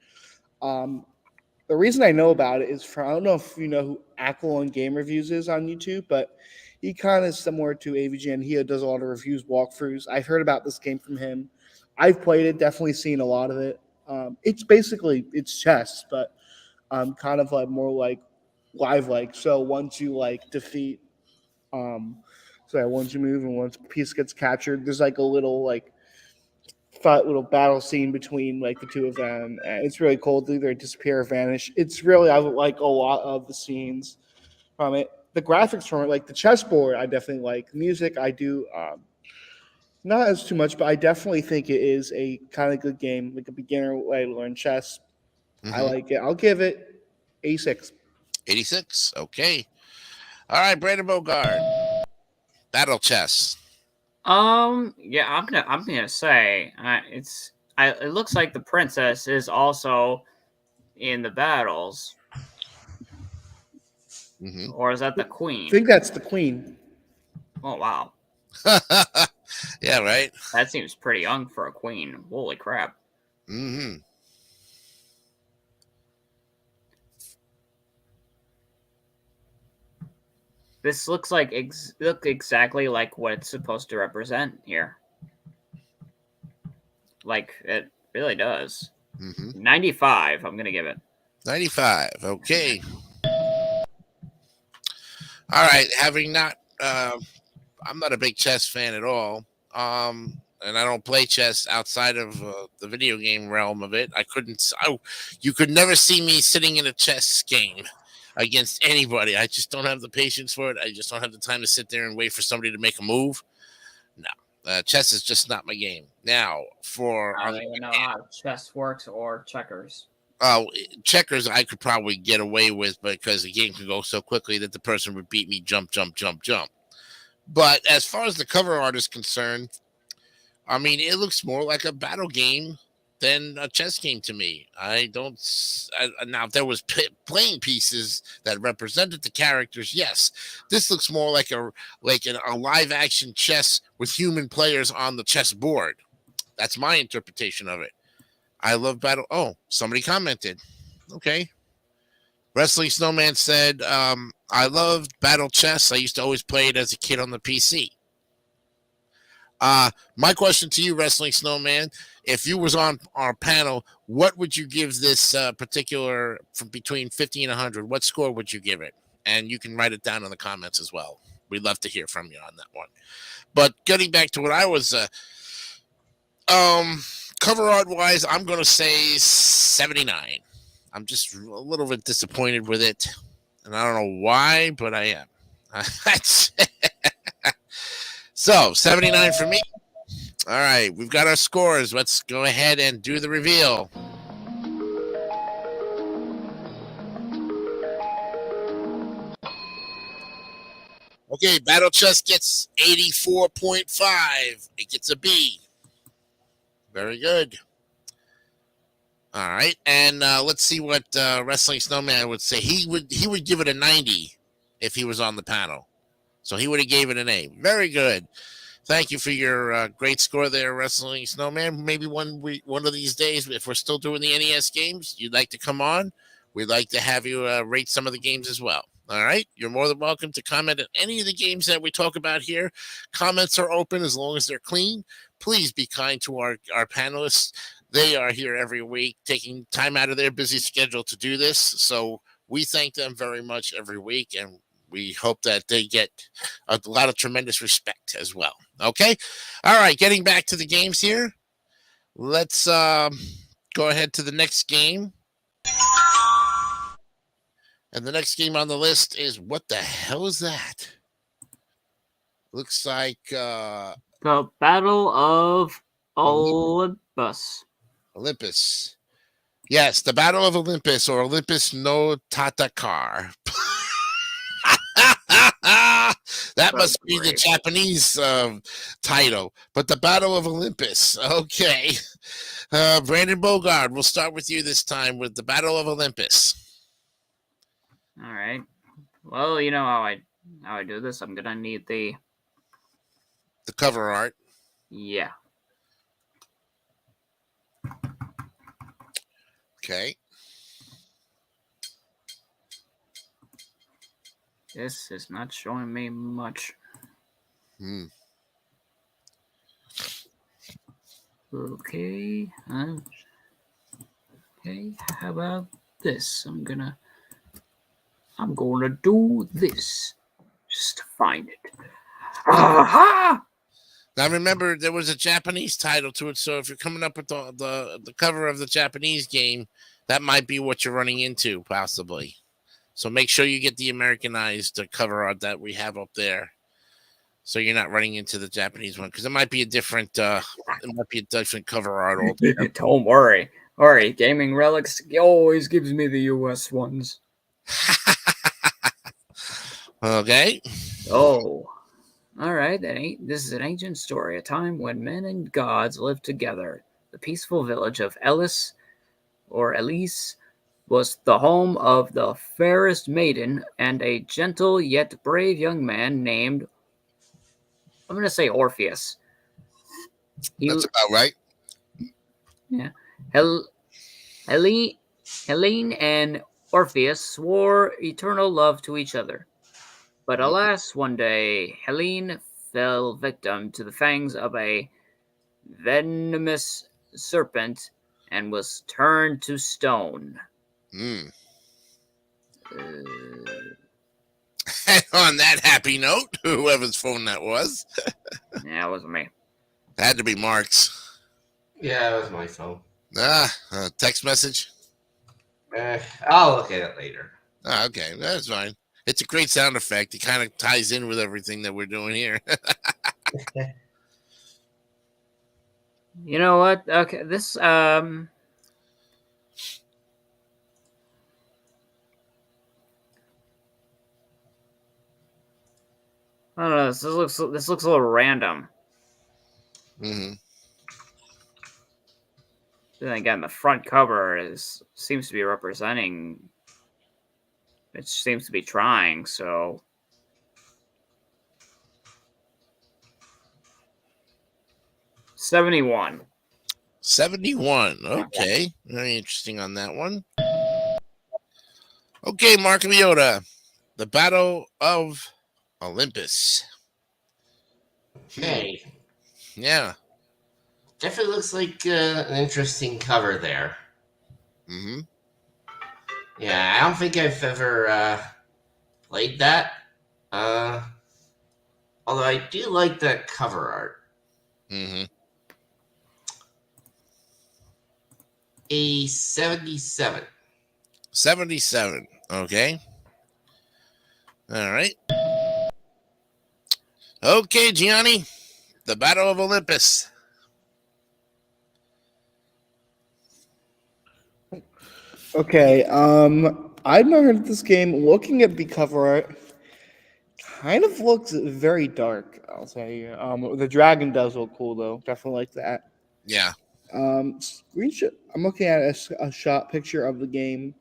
The reason I know about it is I don't know if you know who Ackle on Game Reviews is on YouTube, but he kind of is similar to AVG, and he does a lot of reviews, walkthroughs. I've heard about this game from him. I've played it, definitely seen a lot of it. It's chess, but kind of like more like live like. So once you like defeat, once you move and once a piece gets captured, there's like a little like little battle scene between like the 2 of them. It's really cool. They either disappear or vanish. It's really, I like a lot of the scenes from it. The graphics from it, like the chessboard, I definitely like. Music, I do. Not as too much, but I definitely think it is a kind of good game, like a beginner way to learn chess. I like it. I'll give it 86. 86. Okay. All right, Brandon Bogard. Battle Chess. Yeah, I'm gonna say it looks like the princess is also in the battles. Or is that the queen? I think that's the queen. Oh wow. Yeah, right. That seems pretty young for a queen. Holy crap. This looks like exactly like what it's supposed to represent here. Like it really does. 95. I'm gonna give it 95. Okay. All right. Having not, I'm not a big chess fan at all. And I don't play chess outside of the video game realm of it. You could never see me sitting in a chess game against anybody. I just don't have the patience for it. I just don't have the time to sit there and wait for somebody to make a move. No, chess is just not my game. Now, I don't even know how chess works or checkers. Checkers I could probably get away with because the game could go so quickly that the person would beat me jump. But as far as the cover art is concerned, I mean, it looks more like a battle game than a chess game to me. Now, if there was playing pieces that represented the characters, yes. This looks more like a live action chess with human players on the chess board. That's my interpretation of it. I love battle. Oh, somebody commented. Okay. Wrestling Snowman said, I loved battle chess. I used to always play it as a kid on the PC. My question to you, Wrestling Snowman, if you was on our panel, what would you give this particular from between 50 and 100? What score would you give it? And you can write it down in the comments as well. We'd love to hear from you on that one. But getting back to what I was, cover art wise, I'm going to say 79. I'm just a little bit disappointed with it. And I don't know why, but I am. So 79 for me. All right, we've got our scores. Let's go ahead and do the reveal. Okay, Battle Chess gets 84.5. It gets a B. Very good. All right, and let's see what Wrestling Snowman would say. He would give it a 90 if he was on the panel. So he would have gave it an A. Very good. Thank you for your great score there, Wrestling Snowman. Maybe one of these days, if we're still doing the NES games, you'd like to come on. We'd like to have you rate some of the games as well. All right. You're more than welcome to comment on any of the games that we talk about here. Comments are open as long as they're clean. Please be kind to our panelists. They are here every week, taking time out of their busy schedule to do this. So we thank them very much every week, and we hope that they get a lot of tremendous respect as well. Okay. All right. Getting back to the games here. Let's go ahead to the next game. And the next game on the list is, what the hell is that? Looks like the Battle of Olympus. Olympus. Yes, the Battle of Olympus, or Olympus no Tatakar. That must be the Japanese title, but the Battle of Olympus. Okay. Brandon Bogard, we'll start with you this time with the Battle of Olympus. All right. Well, you know how I do this. I'm gonna need the cover art. Yeah. Okay. This is not showing me much. Okay. Okay. How about this? I'm gonna do this just to find it. Aha! Now remember, there was a Japanese title to it, so if you're coming up with the cover of the Japanese game, that might be what you're running into, possibly. So make sure you get the Americanized cover art that we have up there, so you're not running into the Japanese one, because it might be a different cover art altogether. Don't worry. All right, Gaming Relics always gives me the US ones. Okay. Oh. All right, this is an ancient story, a time when men and gods lived together. The peaceful village of Ellis, or Elise, was the home of the fairest maiden and a gentle yet brave young man named, I'm going to say Orpheus. That's about right. Yeah. Helene and Orpheus swore eternal love to each other. But alas, one day, Helene fell victim to the fangs of a venomous serpent and was turned to stone. And on that happy note, whoever's phone that was. Yeah, it wasn't me. It had to be Mark's. Yeah, it was my phone. Text message? I'll look at it later. Okay, that's fine. It's a great sound effect. It kind of ties in with everything that we're doing here. You know what? Okay, this I don't know. This looks a little random. Then again, the front cover seems to be representing. It seems to be trying, so. $71. 71. Okay. Very interesting on that one. Okay, Mark Leota. The Battle of Olympus. Okay. Yeah. Definitely looks like an interesting cover there. Yeah, I don't think I've ever played that. Although I do like that cover art. A 77. 77. Okay. All right. Okay, Gianni, the Battle of Olympus. Okay, I've not heard of this game. Looking at the cover art, kind of looks very dark. I'll say. The dragon does look cool though. Definitely like that. Yeah. Screenshot. I'm looking at a shot picture of the game.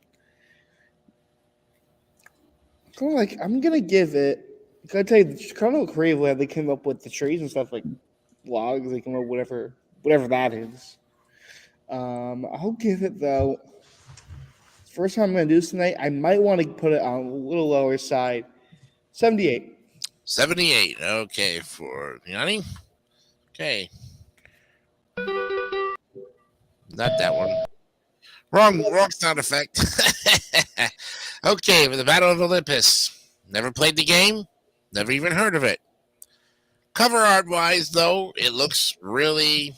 Kind of like I'm gonna give it. Gotta tell you, it's kind of creative how they came up with the trees and stuff like logs. They come up with whatever that is. I'll give it though. First time I'm gonna do this tonight. I might want to put it on a little lower side. 78. 78. Okay, for Gianni. Okay. Not that one. Wrong sound effect. Okay, for the Battle of Olympus. Never played the game. Never even heard of it. Cover art wise, though, it looks really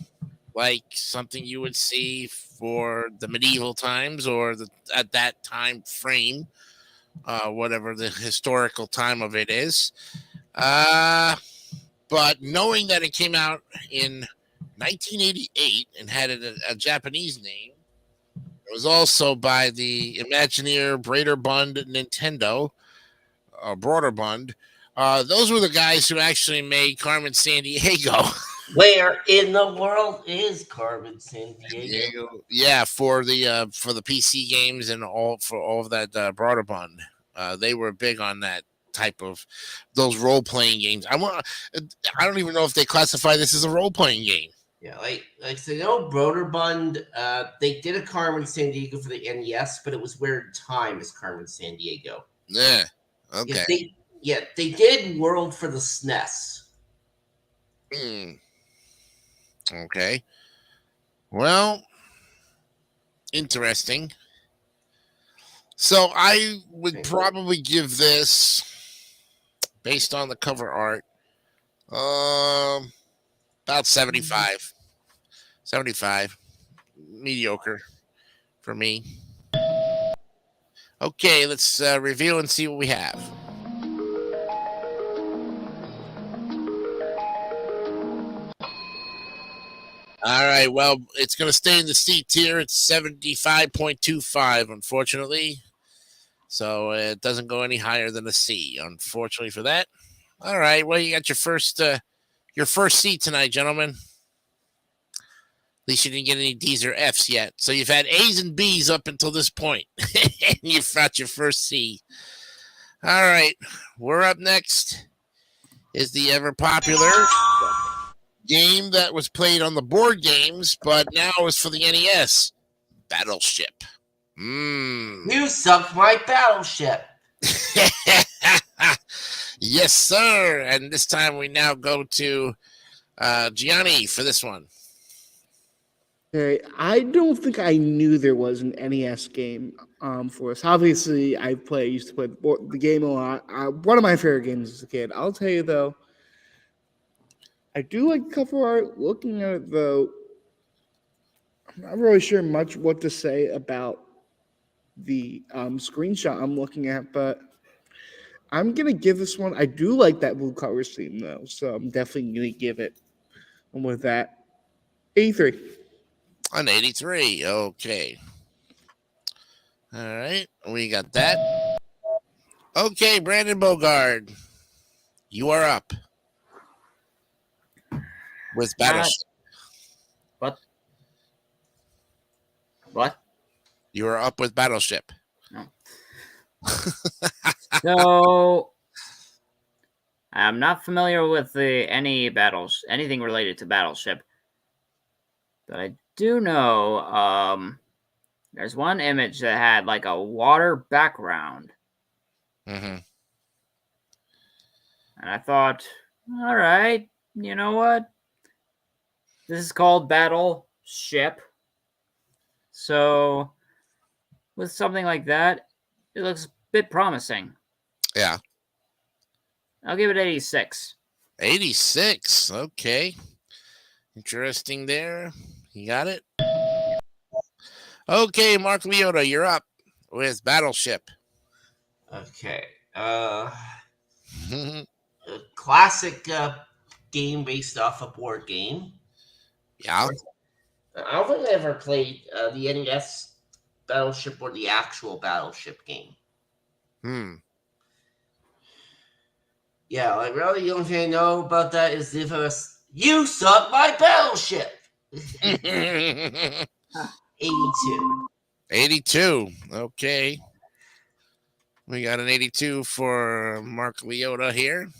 like something you would see for the medieval times or at that time frame, whatever the historical time of it is. But knowing that it came out in 1988 and had a Japanese name, it was also by the Imagineer Broderbund Nintendo, Broderbund. Those were the guys who actually made Carmen Sandiego. Where in the world is Carmen Sandiego? Yeah, for the PC games and all of that Broderbund. They were big on that type of those role playing games. I don't even know if they classify this as a role playing game. Yeah, so Broderbund, they did a Carmen Sandiego for the NES, but it was where in time as Carmen Sandiego. Yeah. Okay. They did World for the SNES. Okay. Well, interesting. So I would probably give this, based on the cover art, about 75. 75. Mediocre for me. Okay, let's review and see what we have. All right, well, it's going to stay in the C tier. It's 75.25, unfortunately. So it doesn't go any higher than a C, unfortunately for that. All right, well, you got your first C tonight, gentlemen. At least you didn't get any D's or F's yet. So you've had A's and B's up until this point. You've got your first C. All right, we're up next is the ever popular game that was played on the board games, but now is for the NES. Battleship. You sunk my battleship. Yes, sir. And this time we now go to Gianni for this one. Okay, I don't think I knew there was an NES game for us. Obviously, used to play the game a lot. One of my favorite games as a kid. I'll tell you though, I do like cover art. Looking at it though, I'm not really sure much what to say about the screenshot I'm looking at, but I'm gonna give this one. I do like that blue color scheme though, so I'm definitely gonna give it. And with that, 83. An 83. Okay. All right. We got that. Okay, Brandon Bogard. You are up. With Battleship. What? You are up with Battleship. No. So I'm not familiar with anything related to Battleship, but I do know there's one image that had like a water background, and I thought, all right, you know what? This is called Battleship, so with something like that, it looks a bit promising. Yeah. I'll give it 86. 86. Okay. Interesting there. You got it? Okay, Mark Leota, you're up with Battleship. Okay. a classic game based off a board game. Yeah. I don't think I ever played the NES Battleship or the actual Battleship game. Yeah, like really, the only thing I know about that is the infamous "You suck my battleship." 82. 82. Okay. We got an 82 for Mark Leota here.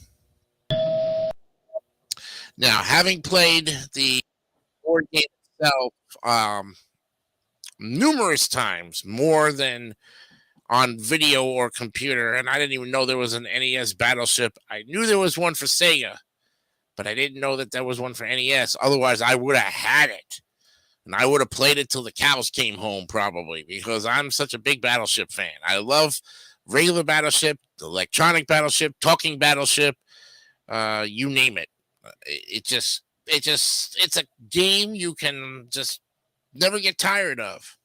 Now, having played the board game itself numerous times, more than on video or computer, and I didn't even know there was an NES Battleship. I knew there was one for Sega, but I didn't know that there was one for NES. Otherwise, I would have had it. And I would have played it till the cows came home, probably, because I'm such a big Battleship fan. I love regular Battleship, the electronic Battleship, talking Battleship, you name it. It's a game you can just never get tired of.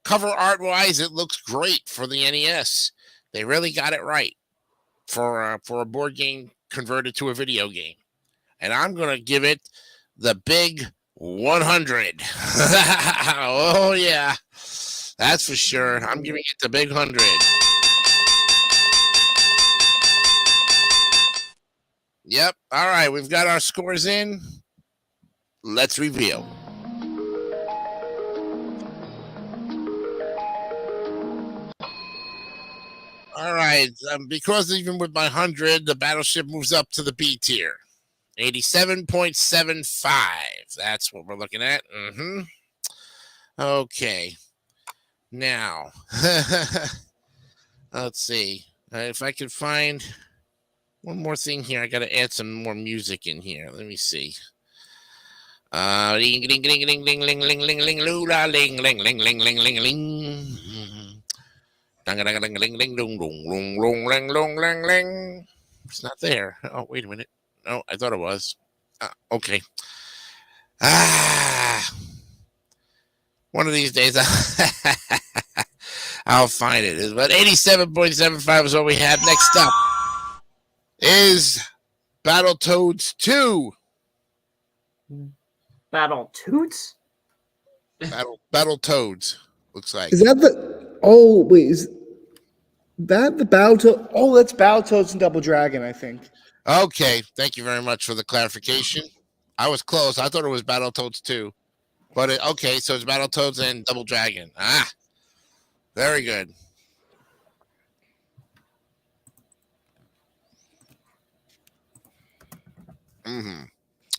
Cover art wise, it looks great for the NES. They really got it right for a board game converted to a video game. And I'm going to give it the big 100. Oh, yeah. That's for sure. I'm giving it the big 100. Yep. All right. We've got our scores in. Let's reveal. All right. Because even with my 100, the Battleship moves up to the B tier. 87.75. That's what we're looking at. Okay. Now, let's see. If I could find one more thing here, I got to add some more music in here. Let me see. Ding ding ding ding ding ling ling ling ling lula ling ling ling ling ling ling ling. Ding ding ding ding ding dong dong long long ling long ling ling. It's not there. Oh, wait a minute. Oh, I thought it was. Okay. One of these days I'll find it. But 87.75 is what we have. Next up is Battletoads 2. Battletoads? Battletoads, looks like. Is that the? Oh wait, is that the Battletoads? Oh, that's Battletoads and Double Dragon, I think. Okay, thank you very much for the clarification. I was close. I thought it was Battletoads 2. But okay, so it's Battletoads and Double Dragon. Very good.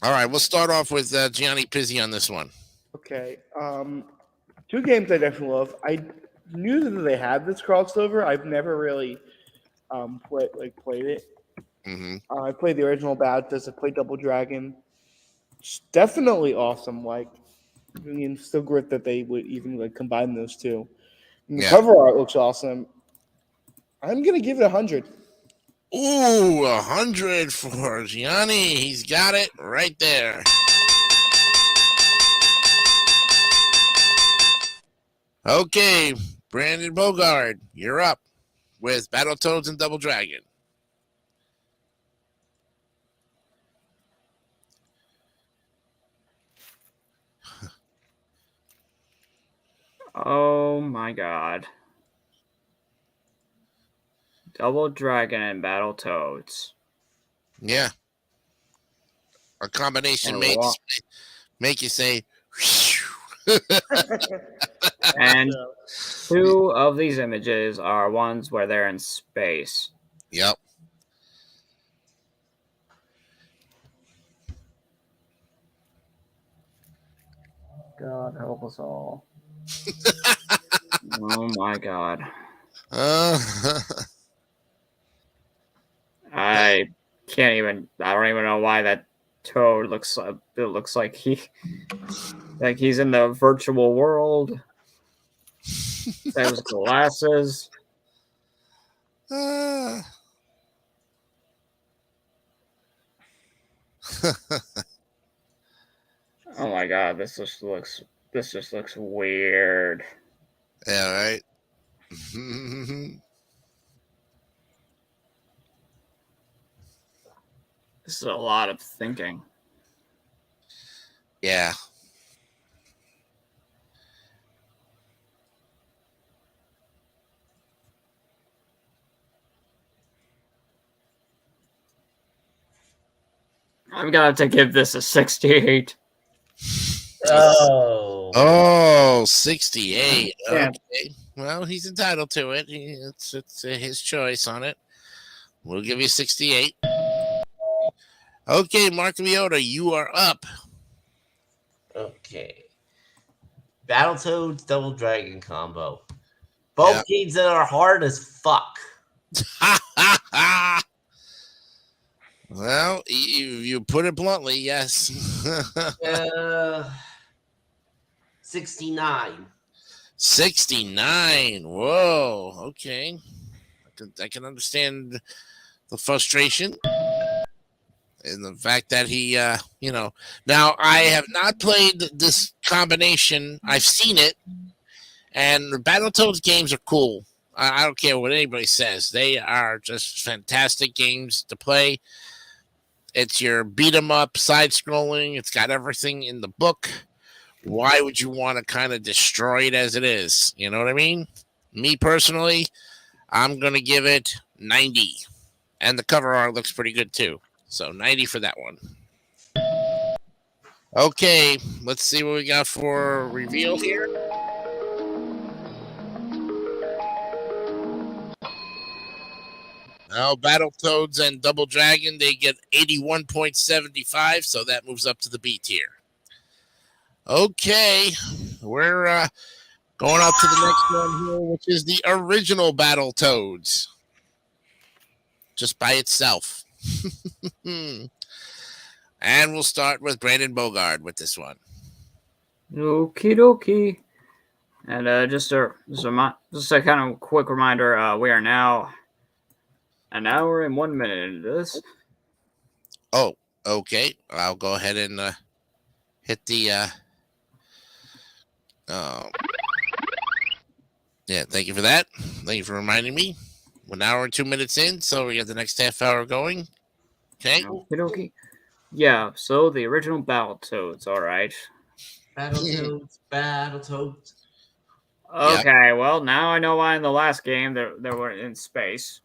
All right, we'll start off with Gianni Pizzi on this one. Okay. Two games I definitely love. I knew that they had this crossover. I've never really played it. I played the original Battletoads. I played Double Dragon. It's definitely awesome. Still great that they would even combine those two. And the cover art looks awesome. I'm gonna give it 100. Ooh, 100 for Gianni. He's got it right there. Okay, Brandon Bogard, you're up with Battletoads and Double Dragon. Oh my god. Double Dragon and Battletoads. Yeah. A combination make you say, and two of these images are ones where they're in space. Yep. God help us all. Oh my god. I don't even know why that toad looks like he's in the virtual world. Those glasses. Oh my god, this just looks weird. Yeah, right. This is a lot of thinking. Yeah. I'm gonna have to give this a 68. Oh, 68. Yeah. Okay. Well, he's entitled to it. It's his choice on it. We'll give you 68. Okay, Mark Leota, you are up. Okay. Battletoads Double Dragon combo. Both games that are hard as fuck. Well, you put it bluntly, yes. 69. 69. Whoa. Okay. I can understand the frustration and the fact that he, now I have not played this combination. I've seen it, and the Battletoads games are cool. I don't care what anybody says. They are just fantastic games to play. It's your beat 'em up, side scrolling. It's got everything in the book. Why would you want to kind of destroy it as it is? You know what I mean? Me personally, I'm going to give it 90. And the cover art looks pretty good too. So 90 for that one. Okay, let's see what we got for reveal here. Now, Battletoads and Double Dragon, they get 81.75, so that moves up to the B tier. Okay, we're going up to the next one here, which is the original Battletoads. Just by itself. And we'll start with Brandon Bogard with this one. Okie dokie. And just a kind of quick reminder, we are now an hour and 1 minute into this. Oh, okay. I'll go ahead and hit the yeah, thank you for that. Thank you for reminding me. 1 hour and 2 minutes in, so we got the next half hour going. Okay. Okay. Yeah, so the original Battletoads, all right. Battletoads. Okay, well, now I know why in the last game they were in space.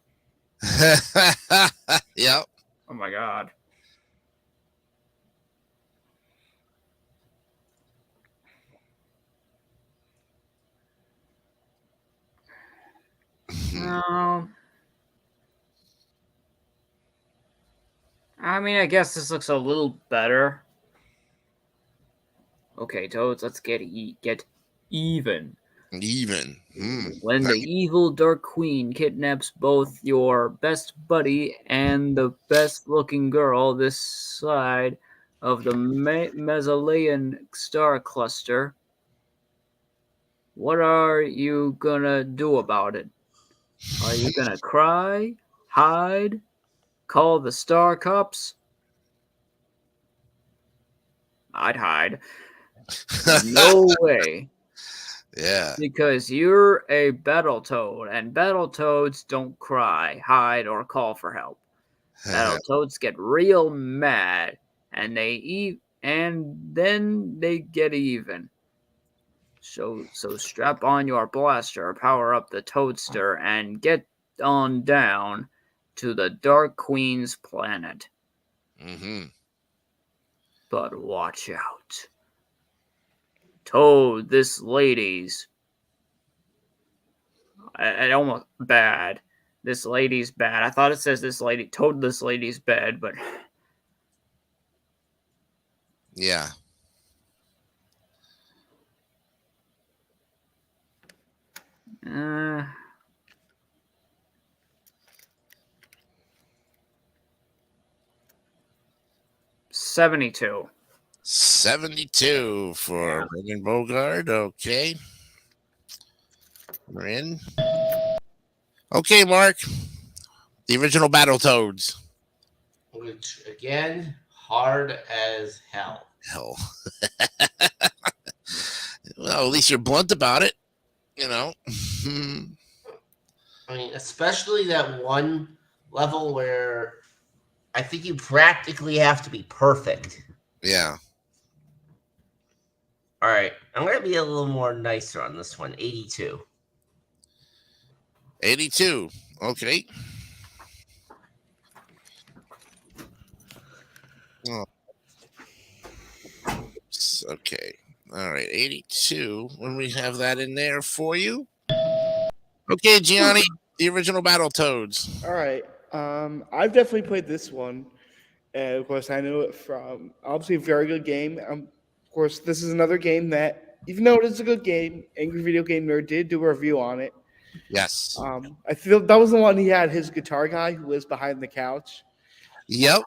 Yep. Oh my god. No. I mean, I guess this looks a little better. Okay, Toads, let's get even. Even. When the evil Dark Queen kidnaps both your best buddy and the best-looking girl this side of the Mesolian star cluster, what are you gonna do about it? Are you gonna cry, hide, call the star cops? I'd hide. No way. Yeah. Because you're a Battletoad, and Battletoads don't cry, hide, or call for help. Battletoads get real mad, and then they get even. So strap on your blaster, power up the Toadster, and get on down to the Dark Queen's planet. Mm-hmm. But watch out. Toad this lady's... I almost bad. This lady's bad. I thought it says Toad this lady's bad, but... Yeah. Uh... 72. 72 for Brandon Bogard. Okay. We're in. Okay, Mark. The original Battletoads. Which, again, hard as hell. Hell. Well, at least you're blunt about it. You know. I mean, especially that one level where I think you practically have to be perfect. Yeah. All right. I'm going to be a little more nicer on this one. 82. 82. Okay. Oh. Okay. All right. 82. When we have that in there for you. Okay, Gianni, the original Battletoads. All right. I've definitely played this one. And of course, I know it from obviously a very good game. Of course, this is another game that, even though it is a good game, Angry Video Game Nerd did do a review on it. Yes. I feel that was the one he had his guitar guy who lives behind the couch. Yep.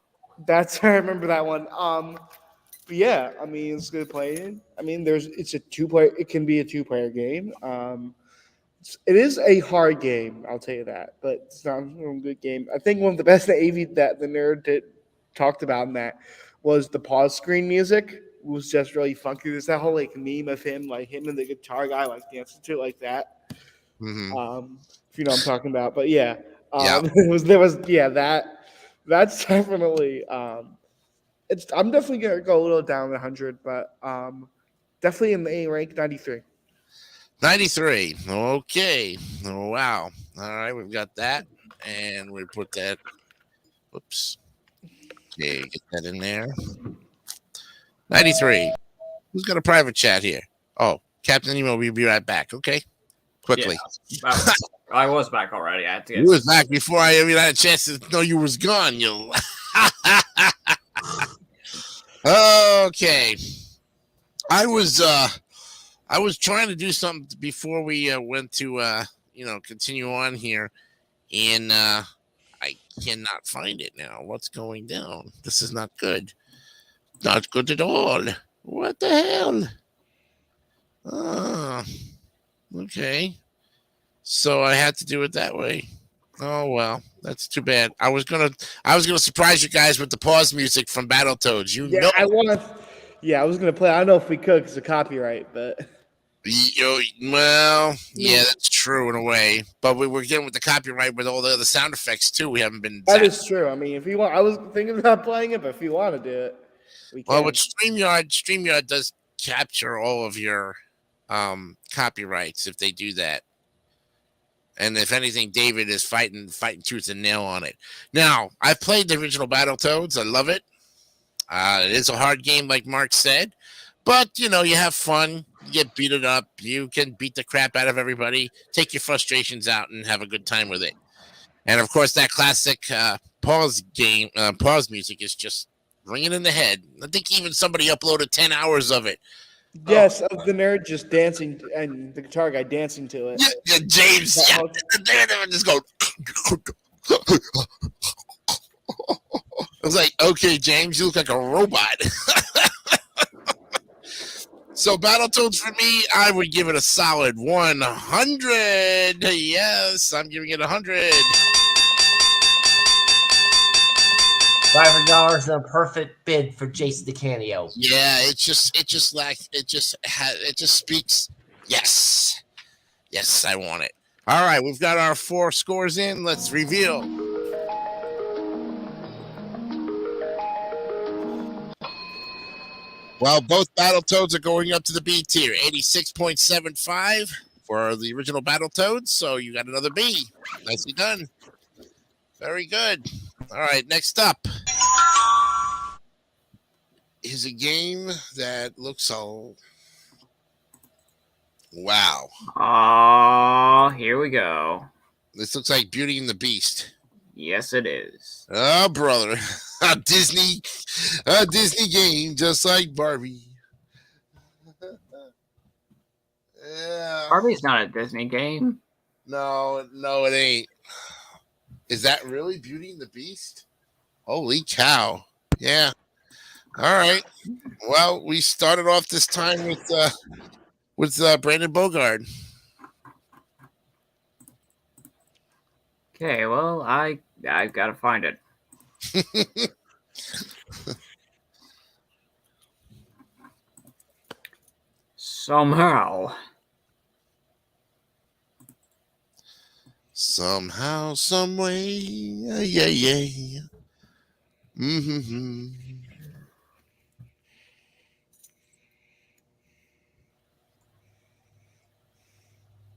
That's I remember that one. But yeah, I mean it's good playing. I mean, it's a 2-player. It can be a 2-player game. It is a hard game, I'll tell you that, but it's not a good game. I think one of the best that AV that the nerd talked about in that was the pause screen music. It was just really funky. There's that whole like meme of him and the guitar guy like dancing to it like that. Mm-hmm. If you know what I'm talking about, but yeah, Yeah. that's definitely I'm definitely gonna go a little down 100, but definitely in the A rank 93. 93. Okay. Oh, wow. All right, we've got that. And we put that. Whoops. Okay, get that in there. 93. Who's got a private chat here? Oh, Captain Emo, we'll be right back. Okay. Quickly. Yeah, I was back already. I had to get You was back before I even had a chance to know you was gone, you. Okay. I was trying to do something before we went to continue on here, and I cannot find it now. What's going down? This is not good. Not good at all. What the hell? Okay. So I had to do it that way. Oh well, that's too bad. I was gonna surprise you guys with the pause music from Battletoads. I was gonna play. I don't know if we could because of copyright, but well, yeah, that's true in a way. But we were getting with the copyright with all the other sound effects too. We haven't been. That is true. I mean, if you want, I was thinking about playing it, but if you want to do it, we can. Well, with StreamYard does capture all of your copyrights if they do that. And if anything, David is fighting tooth and nail on it. Now, I've played the original Battletoads. I love it. It is a hard game, like Mark said. But, you have fun. You get beaten up. You can beat the crap out of everybody. Take your frustrations out and have a good time with it. And, of course, that classic pause music is just ringing in the head. I think even somebody uploaded 10 hours of it. Yes, of the nerd just dancing and the guitar guy dancing to it. Yeah, James. Yeah, they just go. I was like, okay, James, you look like a robot. So Battletoads for me, I would give it a solid 100. Yes, I'm giving it 100. $500 is a perfect bid for Jason DeCanio. Yeah, it just speaks. Yes, I want it. All right, we've got our 4 scores in. Let's reveal. Well, both Battletoads are going up to the B tier, 86.75 for the original Battletoads. So you got another B. Nicely done. Very good. All right, next up is a game that looks wow. Oh, here we go. This looks like Beauty and the Beast. Yes, it is. Oh, brother. A Disney game just like Barbie. Yeah. Barbie's not a Disney game. No, it ain't. Is that really Beauty and the Beast? Holy cow. Yeah. All right. Well, we started off this time with Brandon Bogard. Okay, well, I gotta find it. Somehow, some way, yeah. Mm-hmm.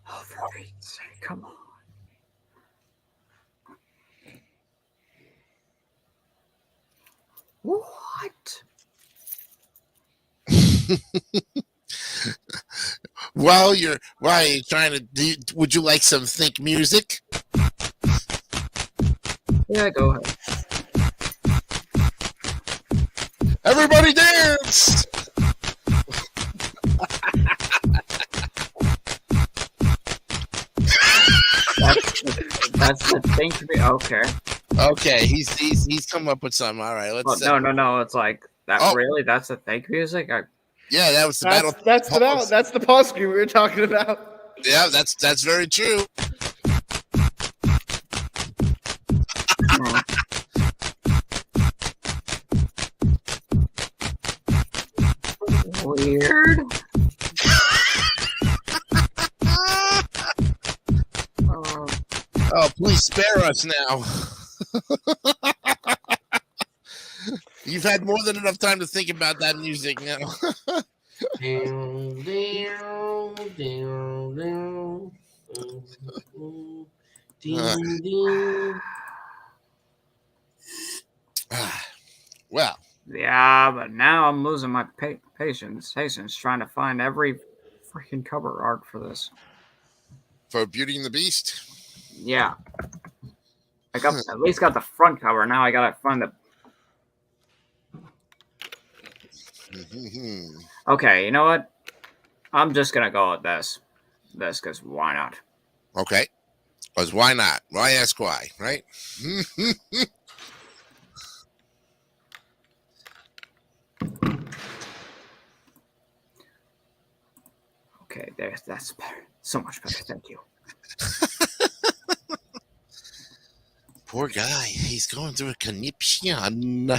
Oh, for Pete's sake, come on. What? While you're trying to would you like some think music? Yeah, go ahead. Everybody dance! That's the thing to be okay. Okay, he's come up with some. All right, let's. No. It's like that. Oh. Really? That's the fake music. Yeah, that was the battle. That's the pause screen we were talking about. Yeah, that's very true. Weird. Oh, please spare us now. You've had more than enough time to think about that music now. Well. Yeah, but now I'm losing my patience trying to find every freaking cover art for this. For Beauty and the Beast? Yeah. I got at least got the front cover. Now I gotta find the. Okay, you know what? I'm just gonna go with this. Because why not? Okay. Because why not? Why ask why, right? Okay, that's better. So much better. Thank you. Poor guy. He's going through a conniption.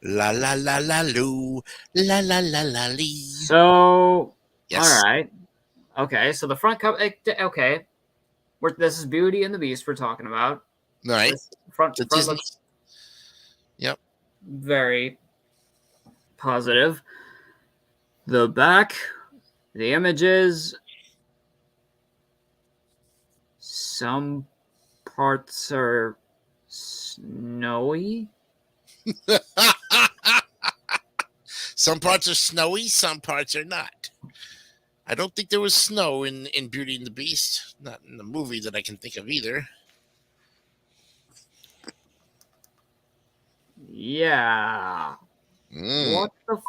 La la la la loo. La la la la lee. So, yes. All right. Okay, so the front cover. Okay. This is Beauty and the Beast we're talking about. All right. Front looks yep. very positive. The back, the images, some parts are snowy. Some parts are snowy, some parts are not. I don't think there was snow in Beauty and the Beast. Not in the movie that I can think of either. Yeah. What the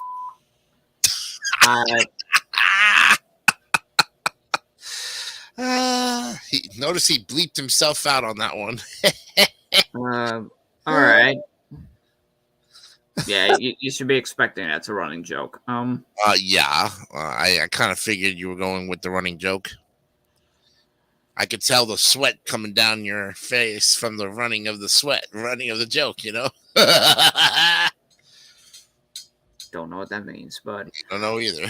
notice he bleeped himself out on that one. All right. Yeah, you should be expecting that's a running joke. Yeah. I kind of figured you were going with the running joke. I could tell the sweat coming down your face from the running of the joke, you know? Don't know what that means, but... Don't know either.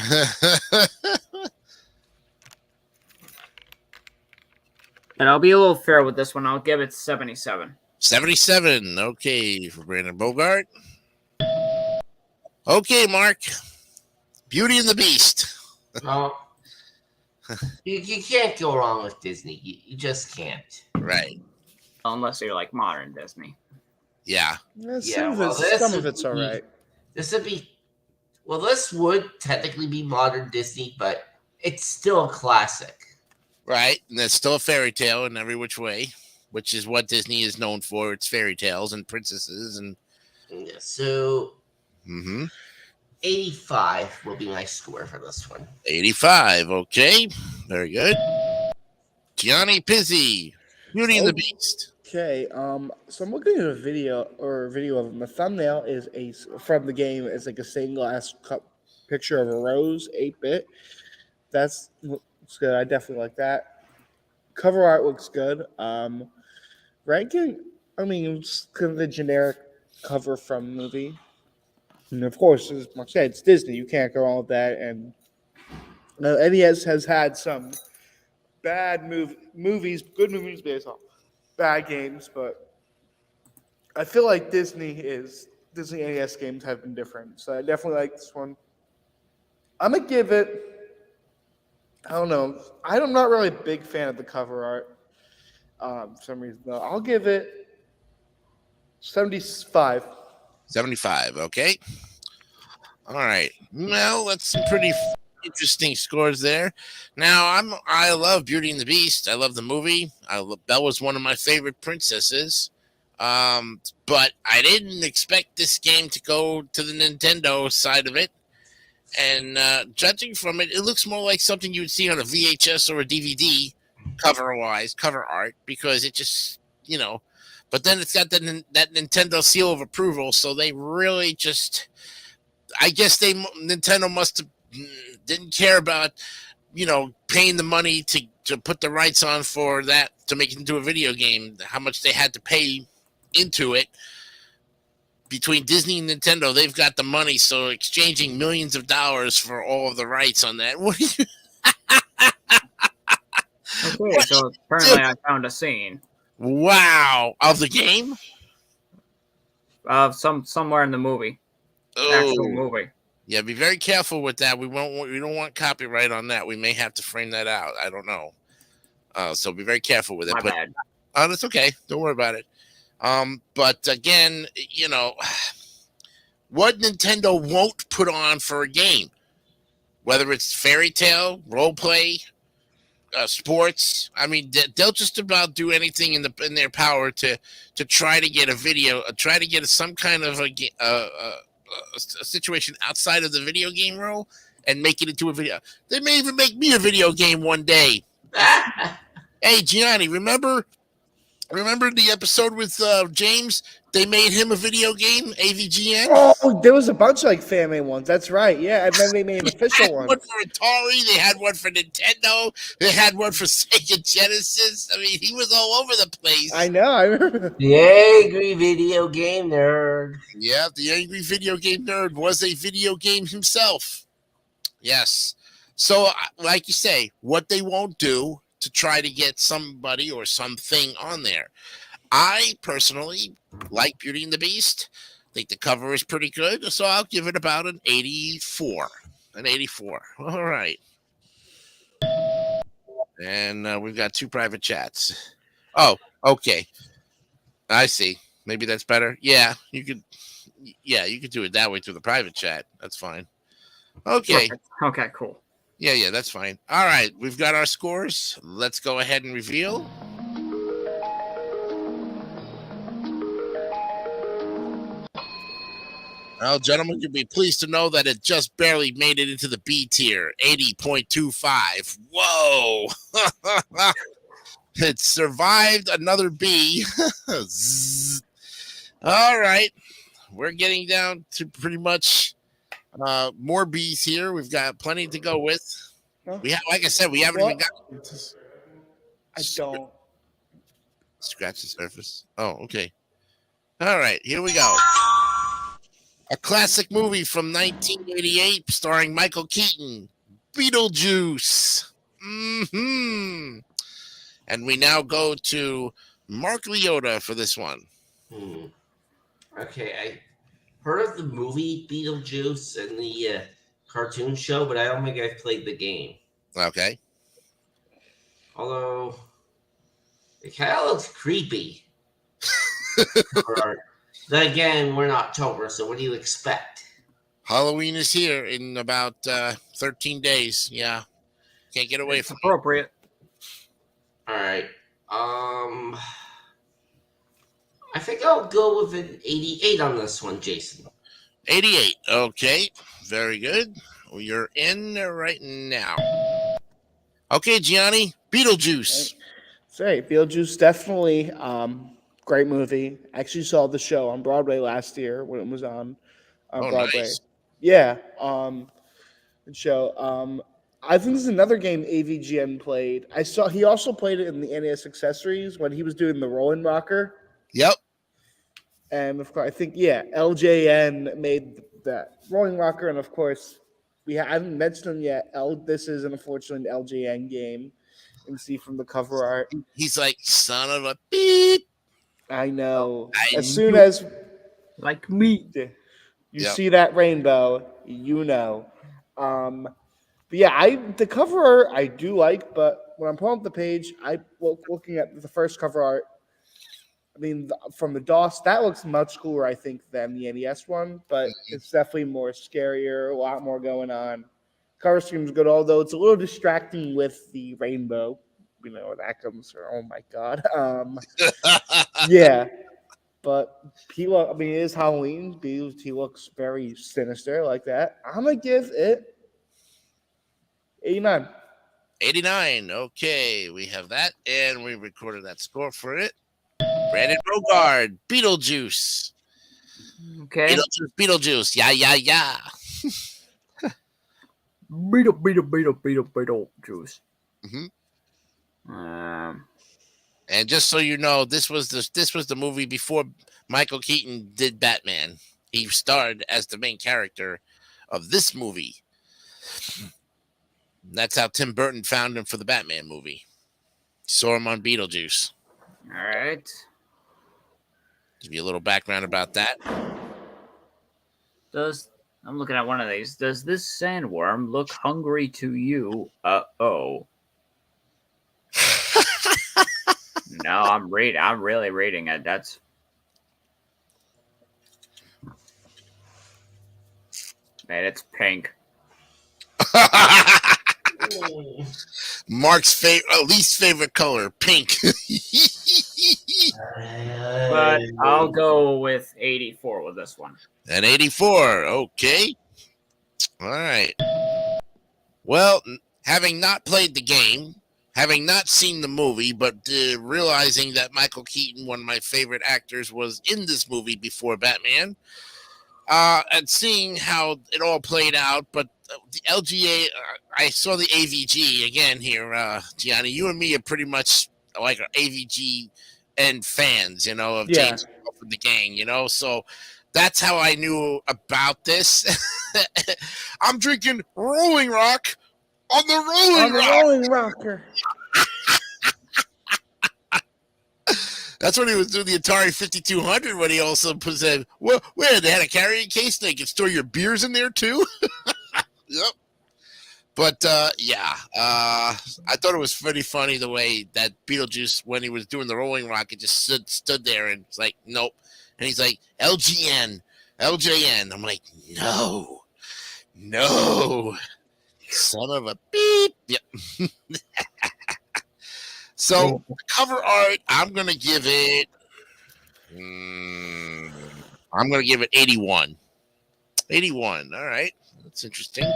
And I'll be a little fair with this one. I'll give it 77. 77. Okay, for Brandon Bogart. Okay, Mark. Beauty and the Beast. Well, you can't go wrong with Disney. You just can't. Right. Unless you're like modern Disney. Yeah. Some of it's all right. This would technically be modern Disney, but it's still a classic. Right. And that's still a fairy tale in every which way, which is what Disney is known for. It's fairy tales and princesses. And yeah, so 85 will be my score for this one. 85. Okay. Very good. Gianni Pizzi, Beauty and the Beast. Okay, so I'm looking at a video of him. The thumbnail is from the game. It's like a stained glass cup picture of a rose, 8-bit. Looks good. I definitely like that. Cover art looks good. Ranking, I mean, it's kind of the generic cover from the movie. And of course, as Mark said, it's Disney. You can't go wrong with that. And NES has had some bad movies, good movies based off bad games, but I feel like Disney is Disney NES games have been different. So I definitely like this one. I'm gonna give it. I don't know. I'm not really a big fan of the cover art. For some reason, though, I'll give it 75. 75. Okay. All right. Well, that's some pretty interesting scores there. Now, I love Beauty and the Beast. I love the movie. Belle was one of my favorite princesses. But I didn't expect this game to go to the Nintendo side of it. And judging from it, it looks more like something you would see on a VHS or a DVD cover art, because it just, but then it's got that Nintendo seal of approval. So they really just, I guess Nintendo must have didn't care about, paying the money to put the rights on for that, to make it into a video game, how much they had to pay into it. Between Disney and Nintendo, they've got the money, so exchanging millions of dollars for all of the rights on that. What do you? Okay, so apparently I found a scene. Wow, of the game? Somewhere in the movie. Oh, Actual movie. Yeah, be very careful with that. We don't want copyright on that. We may have to frame that out. I don't know. So be very careful with it. My bad. That's okay. Don't worry about it. But again, what Nintendo won't put on for a game, whether it's fairy tale, role play, sports, I mean, they'll just about do anything in their power to try to get a video, try to get some kind of a situation outside of the video game role and make it into a video. They may even make me a video game one day. Hey, Gianni, remember the episode with James? They made him a video game, AVGN. Oh, there was a bunch of like fan-made ones. That's right. Yeah, and then they made an official one. One for Atari. They had one for Nintendo. They had one for Sega Genesis. I mean, he was all over the place. I know. I remember. The angry video game nerd. Yeah, the angry video game nerd was a video game himself. Yes. So, like you say, what they won't do to try to get somebody or something on there. I personally like Beauty and the Beast. I think the cover is pretty good, so I'll give it about an 84. An 84. All right. And we've got 2 private chats. Oh, okay. I see. Maybe that's better. Yeah, you could do it that way through the private chat. That's fine. Okay. Okay, cool. Yeah, that's fine. All right, we've got our scores. Let's go ahead and reveal. Well, gentlemen, you'll be pleased to know that it just barely made it into the B tier, 80.25. Whoa! It survived another B. All right, we're getting down to pretty much more B's here. We've got plenty to go with. We have, like I said, we haven't even gotten. I don't. Scratch the surface. Oh, okay. All right, here we go. A classic movie from 1988 starring Michael Keaton, Beetlejuice. And we now go to Mark Leota for this one. Okay, I heard of the movie Beetlejuice and the cartoon show, but I don't think I've played the game. Okay. Although it kind of looks creepy. Then again, we're in October, so what do you expect? Halloween is here in about 13 days. Yeah. Can't get away from it. Appropriate. All right. I think I'll go with an 88 on this one, Jason. 88. Okay. Very good. You're in there right now. Okay, Gianni, Beetlejuice. Say, Beetlejuice, definitely great movie. Actually saw the show on Broadway last year when it was on Broadway. Nice. Yeah, the show. I think this is another game AVGN played. He also played it in the NES Accessories when he was doing the Rolling Rocker. Yep. And of course, I think LJN made that Rolling Rocker, and of course, I haven't mentioned him yet. This is unfortunately an LJN game. You can see from the cover art. He's like, son of a beep. I know. As soon as like me. You Yep. see that rainbow, you know. But yeah, the cover art I do like, but when I'm pulling up the page, looking at the first cover art. I mean, from the DOS, that looks much cooler, I think, than the NES one, but it's definitely more scarier, a lot more going on. Cover seems good, although it's a little distracting with the rainbow. You know, that comes from, oh my God. Yeah, but he I mean, it is Halloween. He looks very sinister like that. I'm going to give it 89. 89. Okay, we have that, and we recorded that score for it. Brandon Bogard, Beetlejuice. Okay. Beetlejuice. Yeah, yeah, yeah. Beetlejuice. And just so you know, this was the movie before Michael Keaton did Batman. He starred as the main character of this movie. That's how Tim Burton found him for the Batman movie. Saw him on Beetlejuice. All right. Give you a little background about that. I'm looking at one of these. Does this sandworm look hungry to you? Uh-oh. No, I'm really reading it. That's man, it's pink. Mark's least favorite color, pink. But I'll go with 84 with this one. And 84, okay. All right. Well, having not played the game, having not seen the movie, but realizing that Michael Keaton, one of my favorite actors, was in this movie before Batman, and seeing how it all played out, but the LGA, I saw the AVG again here, Gianni. You and me are pretty much like AVG and fans, you know, of James from the gang, you know, so that's how I knew about this. I'm drinking Rolling Rock on the Rolling Rocker. That's when he was doing the Atari 5200 when he also said, well, where they had a carrying case, they could store your beers in there too. Yep. But I thought it was pretty funny the way that Beetlejuice, when he was doing the Rolling Rock, it just stood there and it's like, nope. And he's like, LJN. I'm like, no, son of a beep. Yep. So the cover art, I'm gonna give it 81. 81. All right, that's interesting.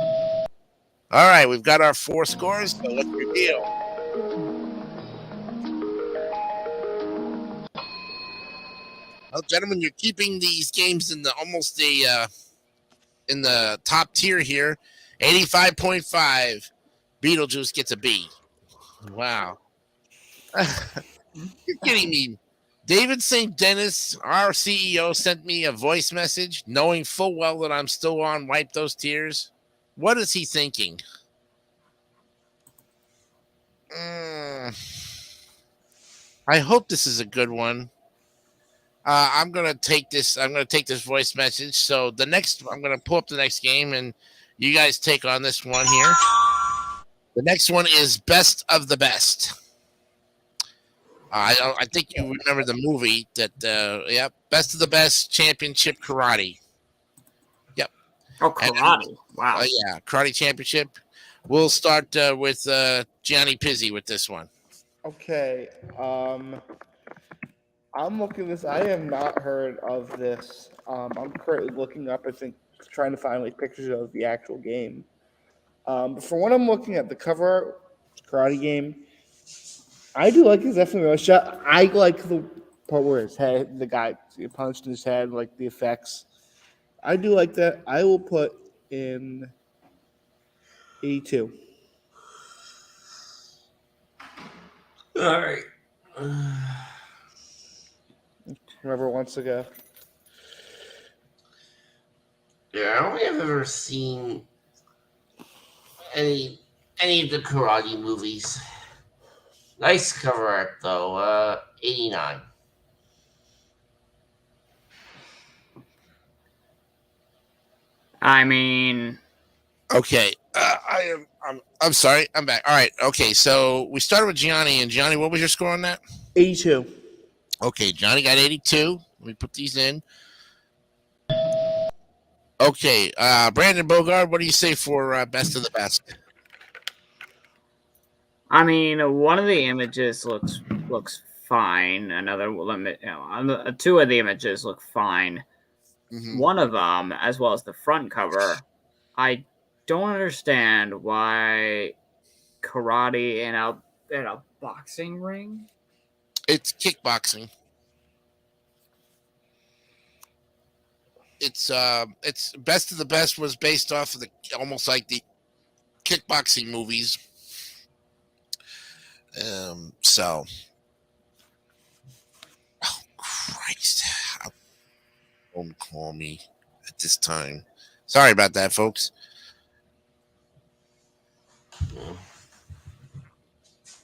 All right, we've got our 4 scores. So let's reveal. Well, gentlemen, you're keeping these games in the in the top tier here. 85.5. Beetlejuice gets a B. Wow. You're kidding me. David St. Dennis, our CEO, sent me a voice message knowing full well that I'm still on Wipe Those Tears. What is he thinking? I hope this is a good one. I'm gonna take this voice message. So I'm gonna pull up the next game, and you guys take on this one here. The next one is Best of the Best. I think you remember the movie that. Best of the Best Championship Karate. Yep. Oh, karate! Wow. Yeah, karate championship. We'll start with Gianni Pizzi with this one. Okay. I'm looking this. I have not heard of this. I'm currently looking up. I think trying to find like pictures of the actual game. But from what I'm looking at, the cover art, karate game. I do like his definitely a shot. I like the part where his head, the guy punched in his head, like the effects. I do like that. I will put in 82. All right. Whoever wants to go. Yeah, I don't think I've ever seen any of the karate movies. Nice cover art though. 89. I mean, Okay. I'm sorry. I'm back. All right. Okay. So we started with Gianni, and Gianni, what was your score on that? 82. Okay, Johnny got 82. Let me put these in. Okay, Brandon Bogard, what do you say for best of the best? I mean, one of the images looks fine. Another limit, two of the images look fine. Mm-hmm. One of them, as well as the front cover, I don't understand why karate in a boxing ring. It's kickboxing. It's best of the best was based off of the almost like the kickboxing movies. So, oh Christ, don't call me at this time. Sorry about that, folks.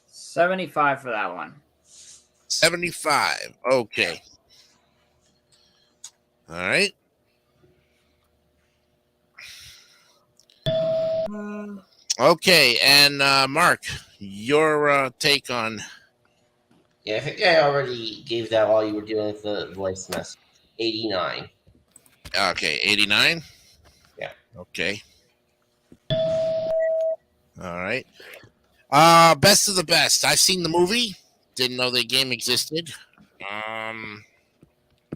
75 for that one. 75. Okay. All right. Okay, and Mark, your take on. Yeah, I think I already gave that while you were dealing with the voice message. 89. Okay, 89. Yeah. Okay. All right. Best of the best. I've seen the movie. Didn't know the game existed.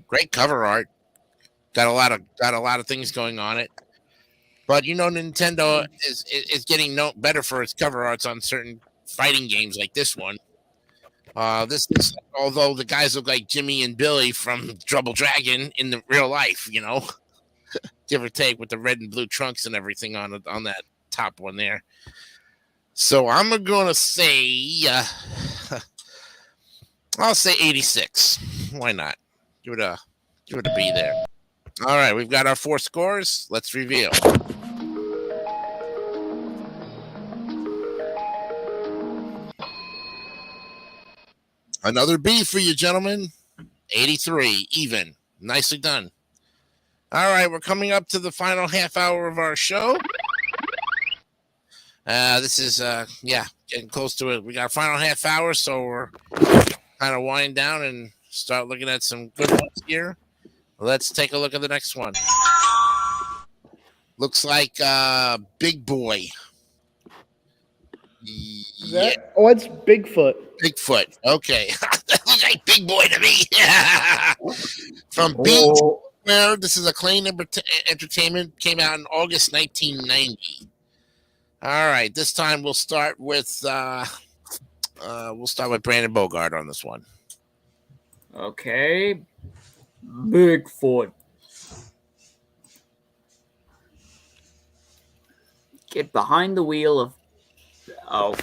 Great cover art. Got a lot of things going on it. But Nintendo is getting better for its cover arts on certain fighting games like this one. This although the guys look like Jimmy and Billy from Double Dragon in the real life, give or take, with the red and blue trunks and everything on that top one there. So I'm gonna say, I'll say 86. Why not? Give it a B there. All right, we've got our 4 scores. Let's reveal. Another B for you, gentlemen. 83, even. Nicely done. All right, we're coming up to the final half hour of our show. This is, getting close to it. We got a final half hour, so we're kind of wind down and start looking at some good ones here. Let's take a look at the next one. Looks like Big Boy. Yeah. Oh, it's Bigfoot. Bigfoot. Okay. Looks like Big Boy to me. From Beach Square. This is Acclaim Entertainment. Came out in August 1990. All right. This time we'll start with Brandon Bogard on this one. Okay. Bigfoot. Get behind the wheel of... Oh.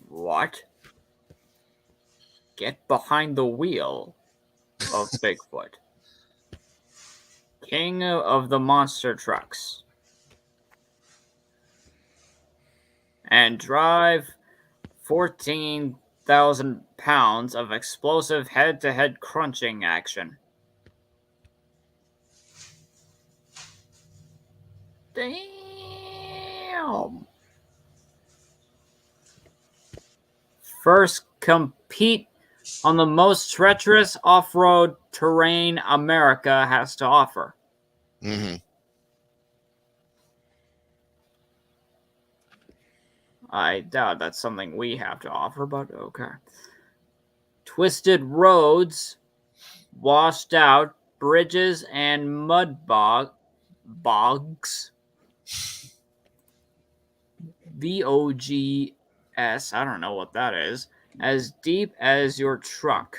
What? Get behind the wheel of Bigfoot. King of the monster trucks. And drive 14,000 pounds of explosive head-to-head crunching action. Damn. First, compete on the most treacherous off-road terrain America has to offer. Mm-hmm. I doubt that's something we have to offer, but okay. Twisted roads, washed out bridges, and mud bogs. VOGS, I don't know what that is. As deep as your truck.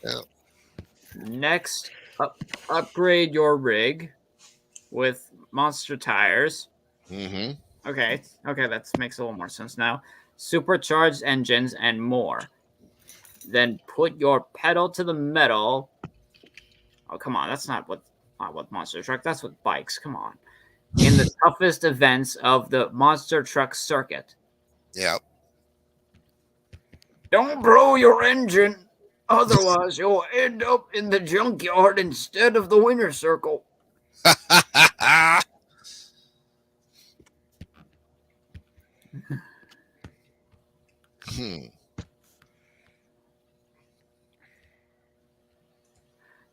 Yeah. Next, upgrade your rig with monster tires. Mm-hmm. Okay, that makes a little more sense now. Supercharged engines and more. Then put your pedal to the metal. Oh, come on, that's not what monster truck. That's what bikes. Come on. In the toughest events of the monster truck circuit. Yep. Don't blow your engine Otherwise, you'll end up in the junkyard instead of the winner's circle.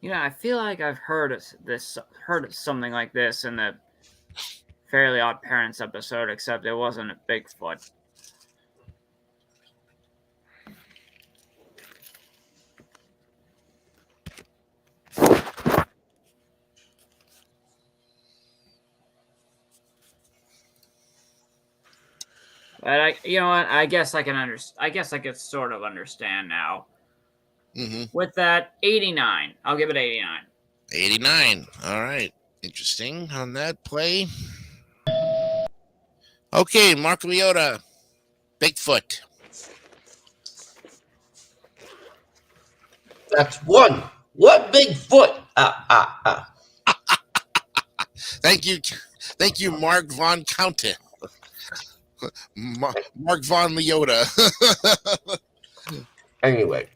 You know, I feel like I've heard of something like this in the Fairly Odd Parents episode, except it wasn't a Bigfoot. But you know what? I guess I can understand. I guess I could sort of understand now. With that, 89. I'll give it 89. 89. All right. Interesting on that play. Okay, Mark Leota, Bigfoot. That's one. What Bigfoot? Thank you, Mark Von Counter. Mark Von Leota. Anyway,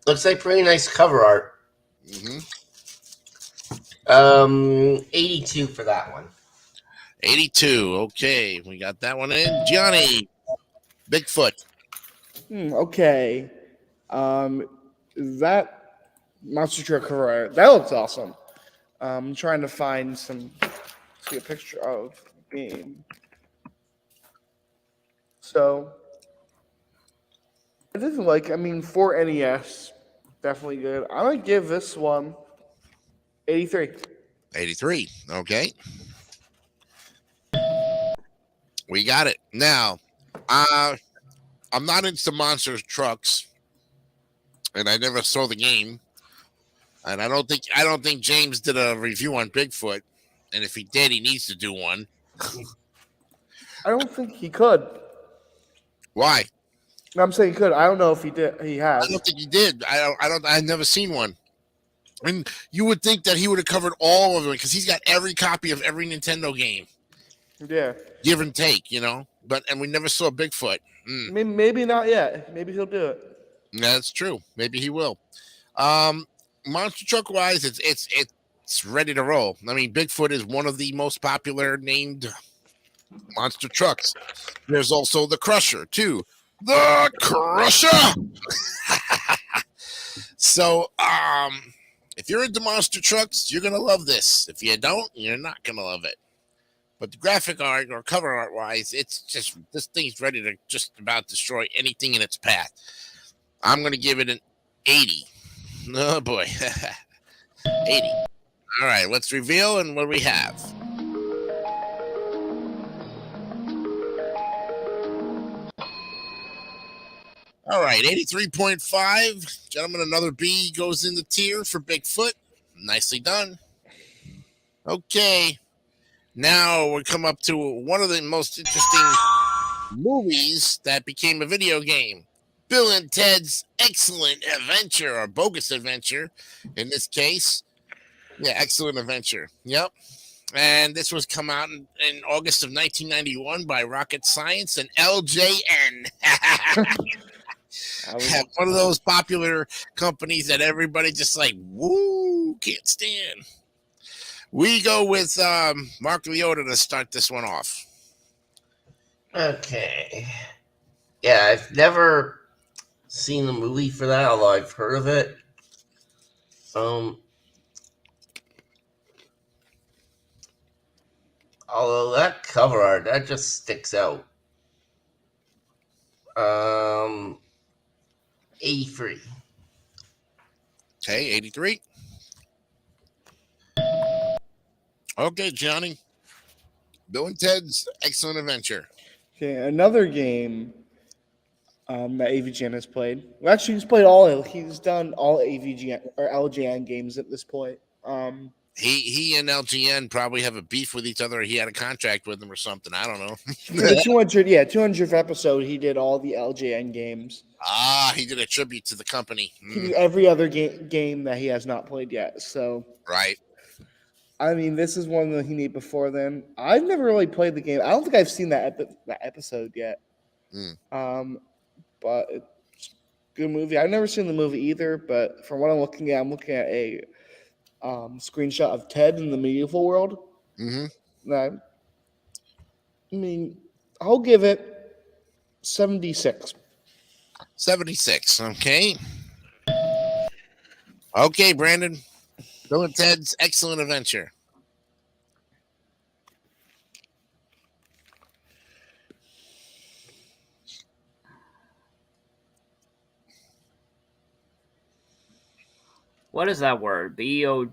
looks like pretty nice cover art. 82 for that one. 82. Okay, we got that one in. Johnny, Bigfoot. Okay. That monster truck cover art, that looks awesome. I'm trying to see a picture of the game. So, I didn't for NES, definitely good. I'm going to give this one 83. 83. Okay. We got it. Now, I'm not into monster trucks, and I never saw the game. And I don't think James did a review on Bigfoot. And if he did, he needs to do one. I don't think he could. Why? No, I'm saying he could. I don't know if he did. He has. I don't think he did. I've never seen one. And you would think that he would have covered all of them because he's got every copy of every Nintendo game. Yeah. Give and take, and we never saw Bigfoot. Maybe not yet. Maybe he'll do it. That's true. Maybe he will. Monster truck wise, it's ready to roll. I mean, Bigfoot is one of the most popular named monster trucks. There's also the Crusher too. The Crusher. So, if you're into monster trucks, you're gonna love this. If you don't, you're not gonna love it. But the graphic art or cover art wise, it's just this thing's ready to just about destroy anything in its path. I'm gonna give it an 80. Oh boy. 80. All right, let's reveal and what do we have? All right, 83.5. Gentlemen, another B goes in the tier for Bigfoot. Nicely done. Okay. Now we come up to one of the most interesting movies that became a video game. Bill and Ted's Excellent Adventure, or Bogus Adventure in this case. Yeah, Excellent Adventure. Yep. And this was come out in August of 1991 by Rocket Science and LJN. One of those popular companies that everybody just like, woo, can't stand. We go with Mark Leota to start this one off. Okay. Yeah, I've never seen the movie for that, although I've heard of it. Although that cover art, that just sticks out. 83. Okay, 83. Okay, Johnny. Bill and Ted's Excellent Adventure. Okay, another game that AVGN has played. Well, actually, he's done all AVGN or LJN games at this point. He and LGN probably have a beef with each other. He had a contract with them or something. I don't know. The 200th episode, he did all the LJN games. He did a tribute to the company. He did every other game that he has not played yet. So right. I mean, this is one that he made before then. I've never really played the game. I don't think I've seen that episode yet. but it's a good movie. I've never seen the movie either, but from what I'm looking at a screenshot of Ted in the medieval world. Mm-hmm. I mean, I'll give it 76. 76. Okay. Okay, Brandon. Bill and Ted's Excellent Adventure. What is that word? Bodacious.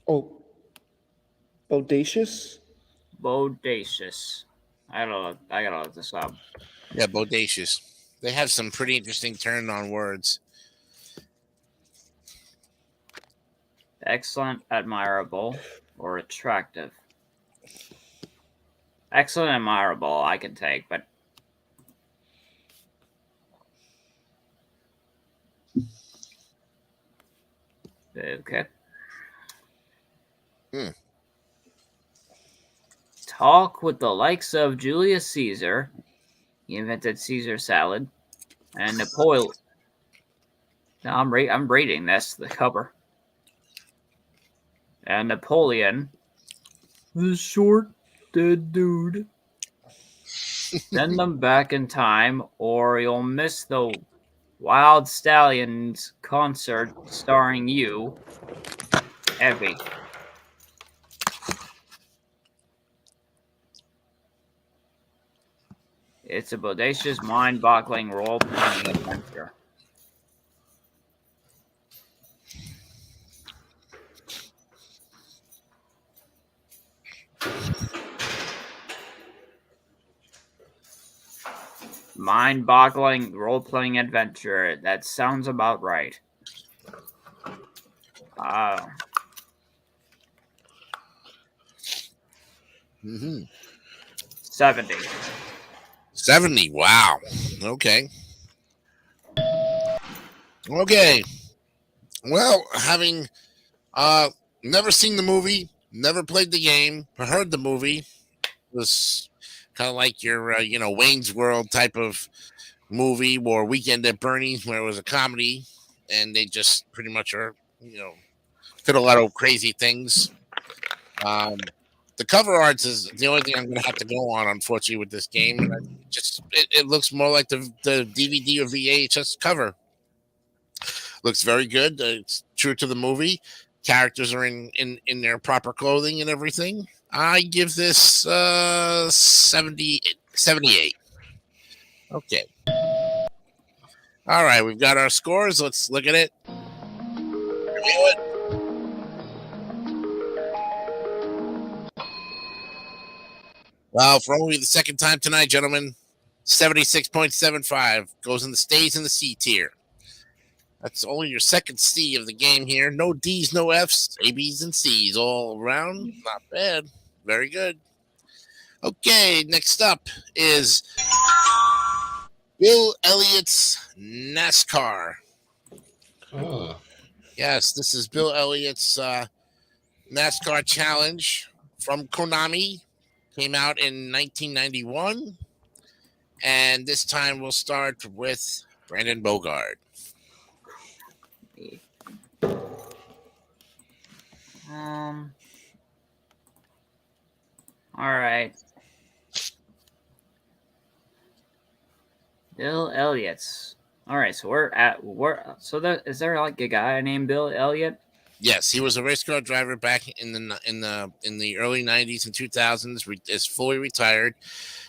Oh, Bodacious? Bodacious. I gotta look this up. Yeah, bodacious. They have some pretty interesting turn on words. Excellent, admirable, or attractive. Excellent, admirable, I can take, but okay. Talk with the likes of Julius Caesar. He invented Caesar salad, and Napoleon. Now I'm reading this, the cover. And Napoleon, the short, dead dude. Send them back in time, or you'll miss the Wild Stallions concert starring you. Heavy. It's a bodacious, mind-boggling role-playing adventure. Mind-boggling role-playing adventure. That sounds about right. 70. 70. Wow. Okay. Okay. Well, having never seen the movie, never played the game, but heard the movie, was kind of like your Wayne's World type of movie or Weekend at Bernie's, where it was a comedy and they just pretty much are did a lot of crazy things. The cover arts is the only thing I'm going to have to go on, unfortunately, with this game. It looks more like the DVD or VHS cover. Looks very good. It's true to the movie. Characters are in their proper clothing and everything. I give this 78. Okay. All right, we've got our scores. Let's look at it. Review it. Well, for only the second time tonight, gentlemen, 76.75 stays in the C tier. That's only your second C of the game here. No D's, no F's, A, B's, and C's all around. Not bad. Very good. Okay, next up is Bill Elliott's NASCAR. Oh. Yes, this is Bill Elliott's NASCAR challenge from Konami. Came out in 1991. And this time we'll start with Brandon Bogard. All right. Bill Elliott's. All right, so is there like a guy named Bill Elliott? Yes, he was a race car driver back in the early 90s and 2000s. Is fully retired,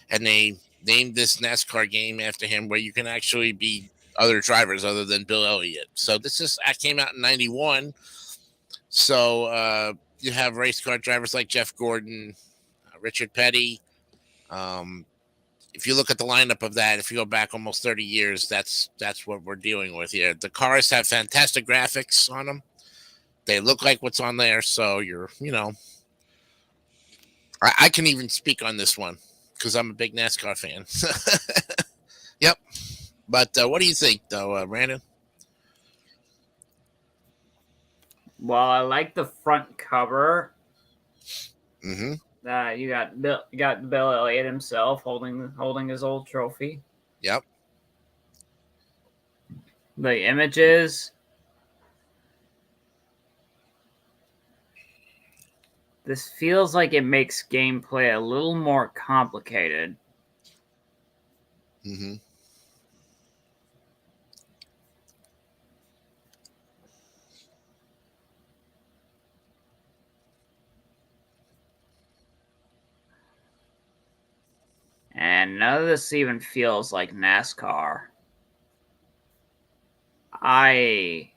and they named this NASCAR game after him, where you can actually be other drivers other than Bill Elliott. So I came out in 91. So you have race car drivers like Jeff Gordon, Richard Petty. If you look at the lineup of that, if you go back almost 30 years, that's what we're dealing with here. The cars have fantastic graphics on them. They look like what's on there. So I can even speak on this one because I'm a big NASCAR fan. Yep. But what do you think, though, Brandon? Well, I like the front cover. Mm-hmm. You got Bill Elliott himself holding his old trophy. Yep. The images. This feels like it makes gameplay a little more complicated. Mm-hmm. And none of this even feels like NASCAR. I'm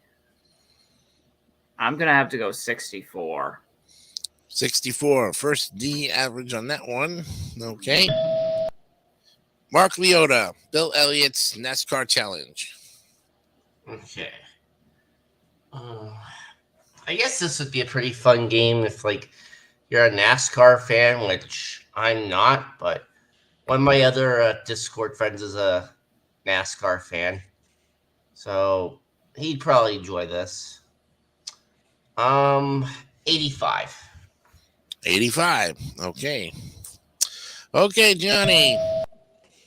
gonna have to go 64. 64. First D average on that one. Okay. Mark Leota, Bill Elliott's NASCAR Challenge. Okay. I guess this would be a pretty fun game if, like, you're a NASCAR fan, which I'm not, but one of my other Discord friends is a NASCAR fan, so he'd probably enjoy this. 85. 85. Okay. Okay, Johnny.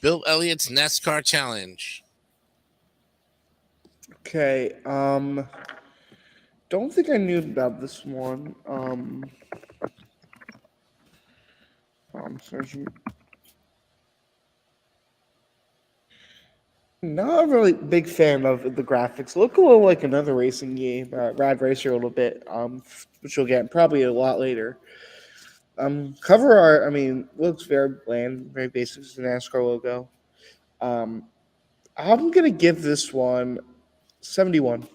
Bill Elliott's NASCAR Challenge. Okay. Don't think I knew about this one. I'm searching. Not a really big fan of the graphics. Look a little like another racing game, Rad Racer, a little bit. Which we'll get probably a lot later. Cover art, I mean, looks very bland, very basic. It's the NASCAR logo. I'm gonna give this one 71.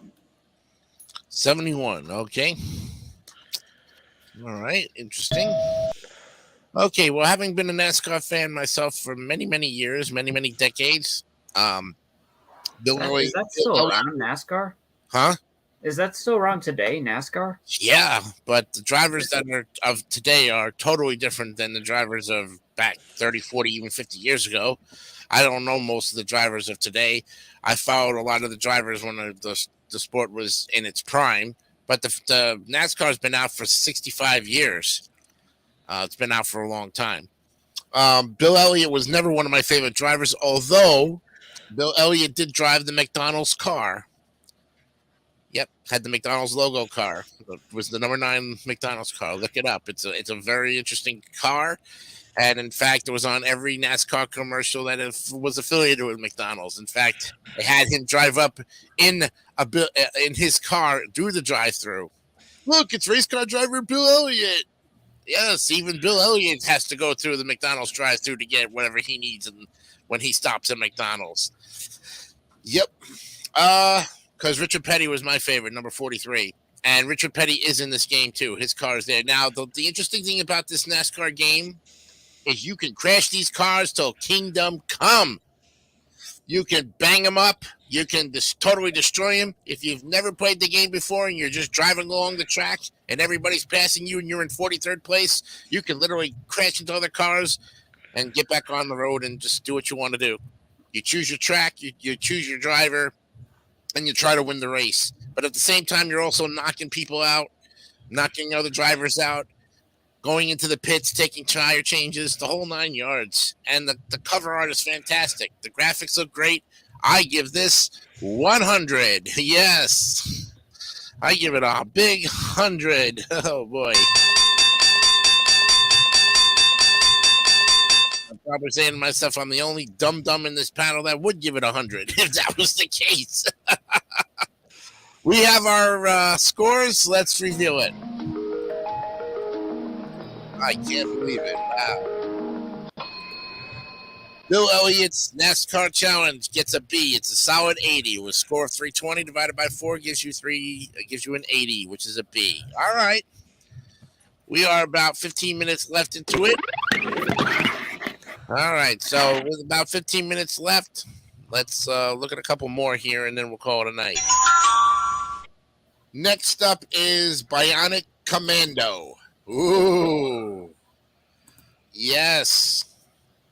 71. Okay. All right. Interesting. Okay. Well, having been a NASCAR fan myself for many, many years, many, many decades, Bill Elliott. Is that still around, NASCAR? Huh? Is that still around today, NASCAR? Yeah, but the drivers that are of today are totally different than the drivers of back 30, 40, even 50 years ago. I don't know most of the drivers of today. I followed a lot of the drivers when the sport was in its prime, but the NASCAR's been out for 65 years. It's been out for a long time. Bill Elliott was never one of my favorite drivers, although Bill Elliott did drive the McDonald's car. Yep, had the McDonald's logo car. It was the number 9 McDonald's car. Look it up. It's a very interesting car, and in fact, it was on every NASCAR commercial that was affiliated with McDonald's. In fact, they had him drive up in his car, do the drive-through. Look, it's race car driver Bill Elliott. Yes, even Bill Elliott has to go through the McDonald's drive-through to get whatever he needs, and when he stops at McDonald's. Yep. Because Richard Petty was my favorite, number 43. And Richard Petty is in this game, too. His car is there. Now, the interesting thing about this NASCAR game is you can crash these cars till kingdom come. You can bang them up. You can totally destroy them. If you've never played the game before and you're just driving along the track and everybody's passing you and you're in 43rd place, you can literally crash into other cars and get back on the road and just do what you want to do. You choose your track. You choose your driver. And you try to win the race. But at the same time, you're also knocking people out, knocking other drivers out, going into the pits, taking tire changes, the whole 9 yards. And the cover art is fantastic. The graphics look great. I give this 100. Yes. I give it a big 100. Oh, boy. I'm probably saying to myself, I'm the only dumb in this panel that would give it 100 if that was the case. We have our scores. Let's review it. I can't believe it. Wow. Bill Elliott's NASCAR Challenge gets a B. It's a solid 80. With a score of 320 divided by 4 gives you an 80, which is a B. All right. We are about 15 minutes left into it. All right, so with about 15 minutes left, let's look at a couple more here, and then we'll call it a night. Next up is Bionic Commando. Ooh. Yes.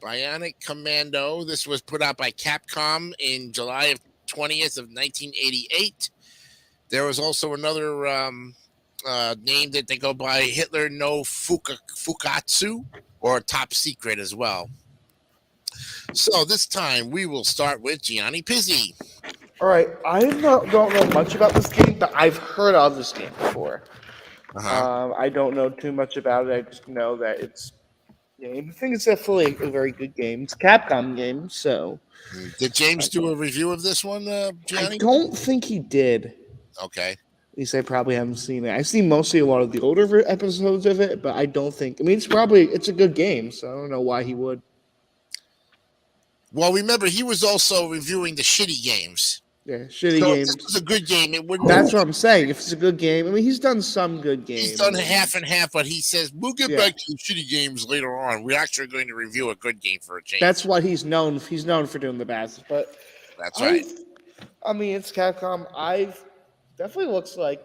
Bionic Commando. This was put out by Capcom in July 20th of 1988. There was also another name that they go by Hitler no Fukatsu, or Top Secret as well. So this time we will start with Gianni Pizzi. All right, don't know much about this game, but I've heard of this game before. I don't know too much about it. I just know that it's game. I think it's definitely a very good game. It's a Capcom game, so. Did James do a review of this one, Gianni? I don't think he did. Okay. At least I probably haven't seen it. I've seen mostly a lot of the older episodes of it, but I don't think. I mean, it's a good game, so I don't know why he would. Well, remember, he was also reviewing the shitty games. Yeah, shitty games. If this was a good game, it wouldn't. That's what I'm saying. If it's a good game, I mean, he's done some good games. He's done half and half, but he says we'll get back to the shitty games later on. We're actually going to review a good game for a change. That's what he's known. He's known for doing the best. But that's right. I mean, it's Capcom. Definitely looks like.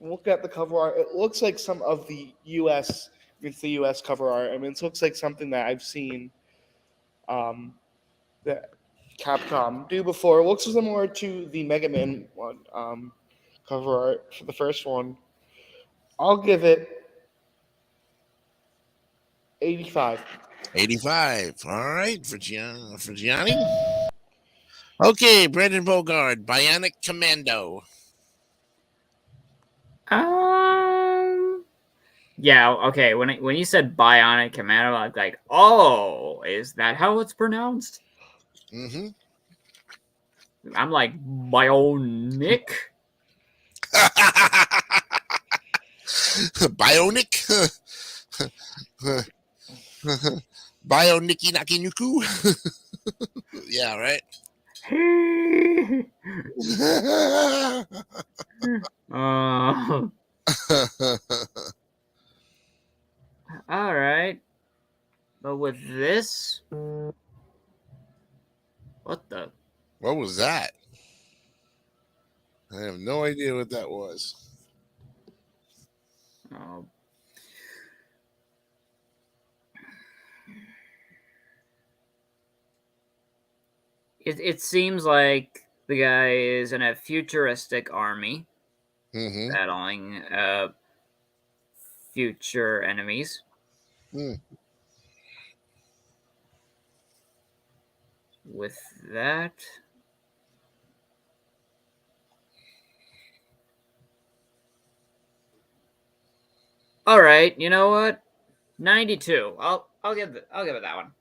Look at the cover art. It looks like some of the U.S. It's the U.S. cover art. I mean, it looks like something that I've seen. That Capcom do before. It looks similar to the Mega Man one cover art for the first one. I'll give it 85. 85. All right, for Gianni. Okay, Brandon Bogard, Bionic Commando. Yeah, okay. When you said Bionic Commando, I was like, oh, is that how it's pronounced? Mm-hmm. I'm like, Bionic? Bionic? Bionicky Naki Nuku? Yeah, right? All right. But with this, what the? What was that? I have no idea what that was. Oh. It seems like the guy is in a futuristic army battling future enemies. With that, all right, you know what? 92. I'll give it that one.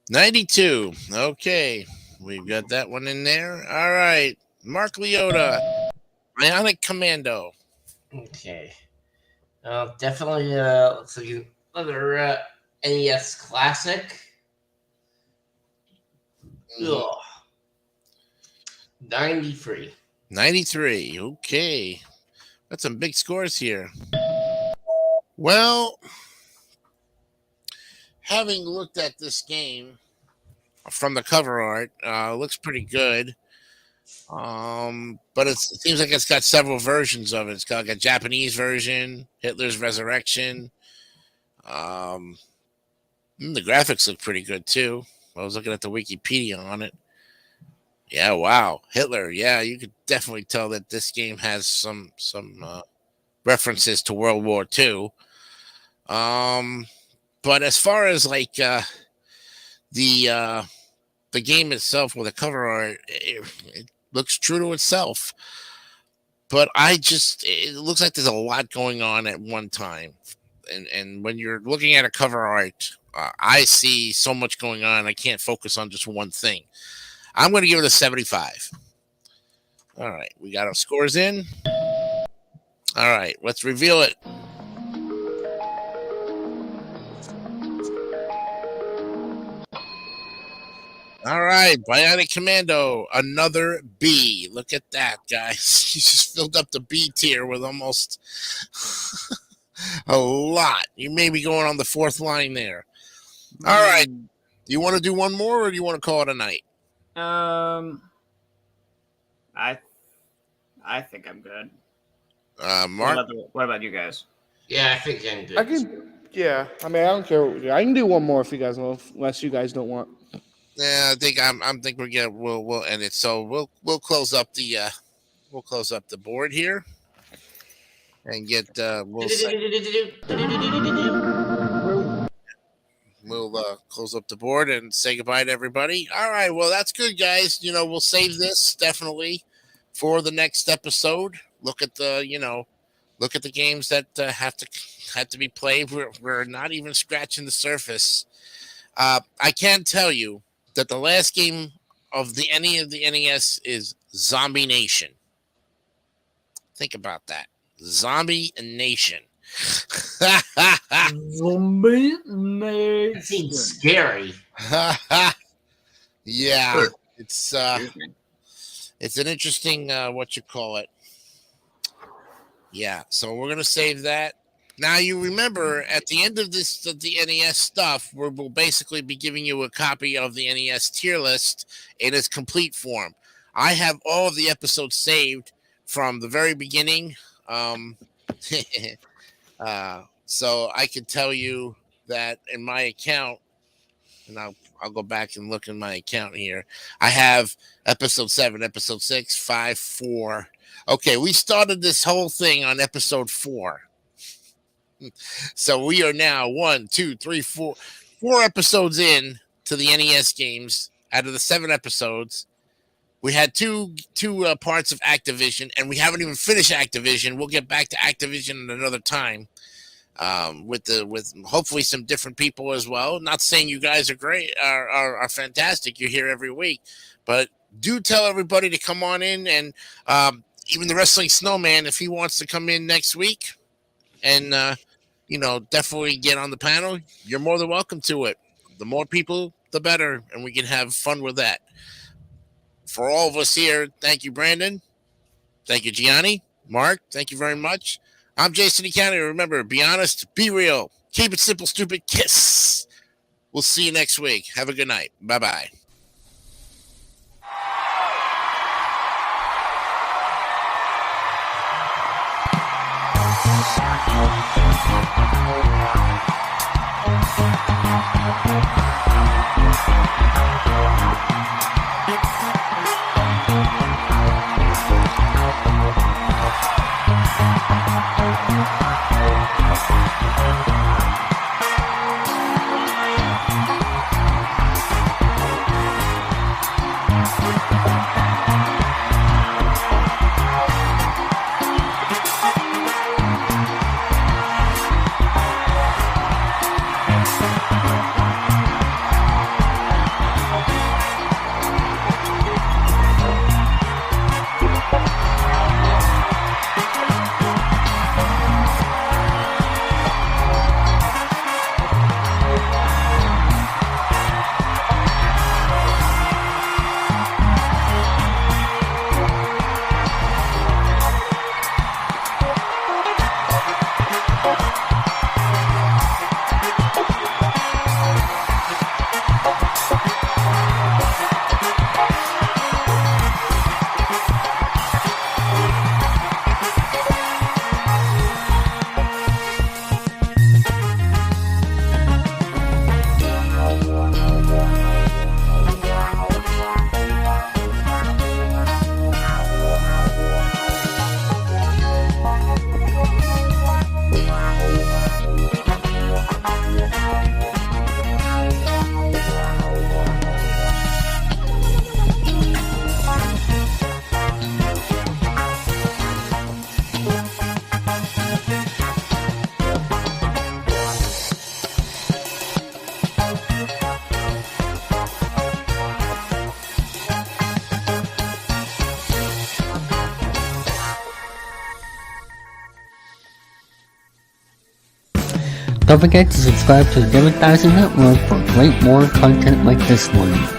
92. Okay. We've got that one in there. All right. Mark Leota, Bionic Commando. Okay. Definitely looks like another NES classic. 93. 93. Okay. Got some big scores here. Well, having looked at this game from the cover art, looks pretty good. But it seems like it's got several versions of it. It's got like a Japanese version, Hitler's Resurrection. The graphics look pretty good too. I was looking at the Wikipedia on it. Yeah, wow, Hitler. Yeah, you could definitely tell that this game has some references to World War II. But as far as like the game itself with the cover art, it looks true to itself. But it looks like there's a lot going on at one time. And when you're looking at a cover art, I see so much going on. I can't focus on just one thing. I'm going to give it a 75. All right. We got our scores in. All right. Let's reveal it. All right, Bionic Commando, another B. Look at that, guys. You just filled up the B tier with almost a lot. You may be going on the fourth line there. All right. Do you want to do one more, or do you want to call it a night? I think I'm good. Mark? What about you guys? Yeah, I think I'm good. Yeah. I mean, I don't care. I can do one more if you guys want, unless you guys don't want. Yeah, I think we'll end it. So we'll close up the board here. and get we'll close up the board and say goodbye to everybody. All right, well, that's good, guys. We'll save this definitely for the next episode. Look at the games that have to be played. We're not even scratching the surface. I can tell you that the last game of the NES is Zombie Nation. Think about that. Zombie Nation. Zombie Nation. That seems scary. Yeah. It's an interesting Yeah, so we're gonna save that. Now you remember at the end of the NES stuff, we'll basically be giving you a copy of the NES tier list in its complete form. I have all of the episodes saved from the very beginning. So I can tell you that in my account, and I'll go back and look in my account here. I have episode 7, episode 6, 5, 4. Okay, we started this whole thing on episode 4. So we are now 4 episodes in to the NES games. Out of the 7 episodes, we had two parts of Activision, and we haven't even finished Activision. We'll get back to Activision at another time, with hopefully some different people as well. Not saying you guys are great, are fantastic. You're here every week, but do tell everybody to come on in, and even the Wrestling Snowman, if he wants to come in next week, and definitely get on the panel, you're more than welcome to it. The more people, the better, and we can have fun with that. For all of us here, thank you, Brandon. Thank you, Gianni. Mark, thank you very much. I'm Jason E. County. Remember, be honest, be real. Keep it simple, stupid. Kiss. We'll see you next week. Have a good night. Bye-bye. Don't forget to subscribe to the David Dyson Network for great more content like this one.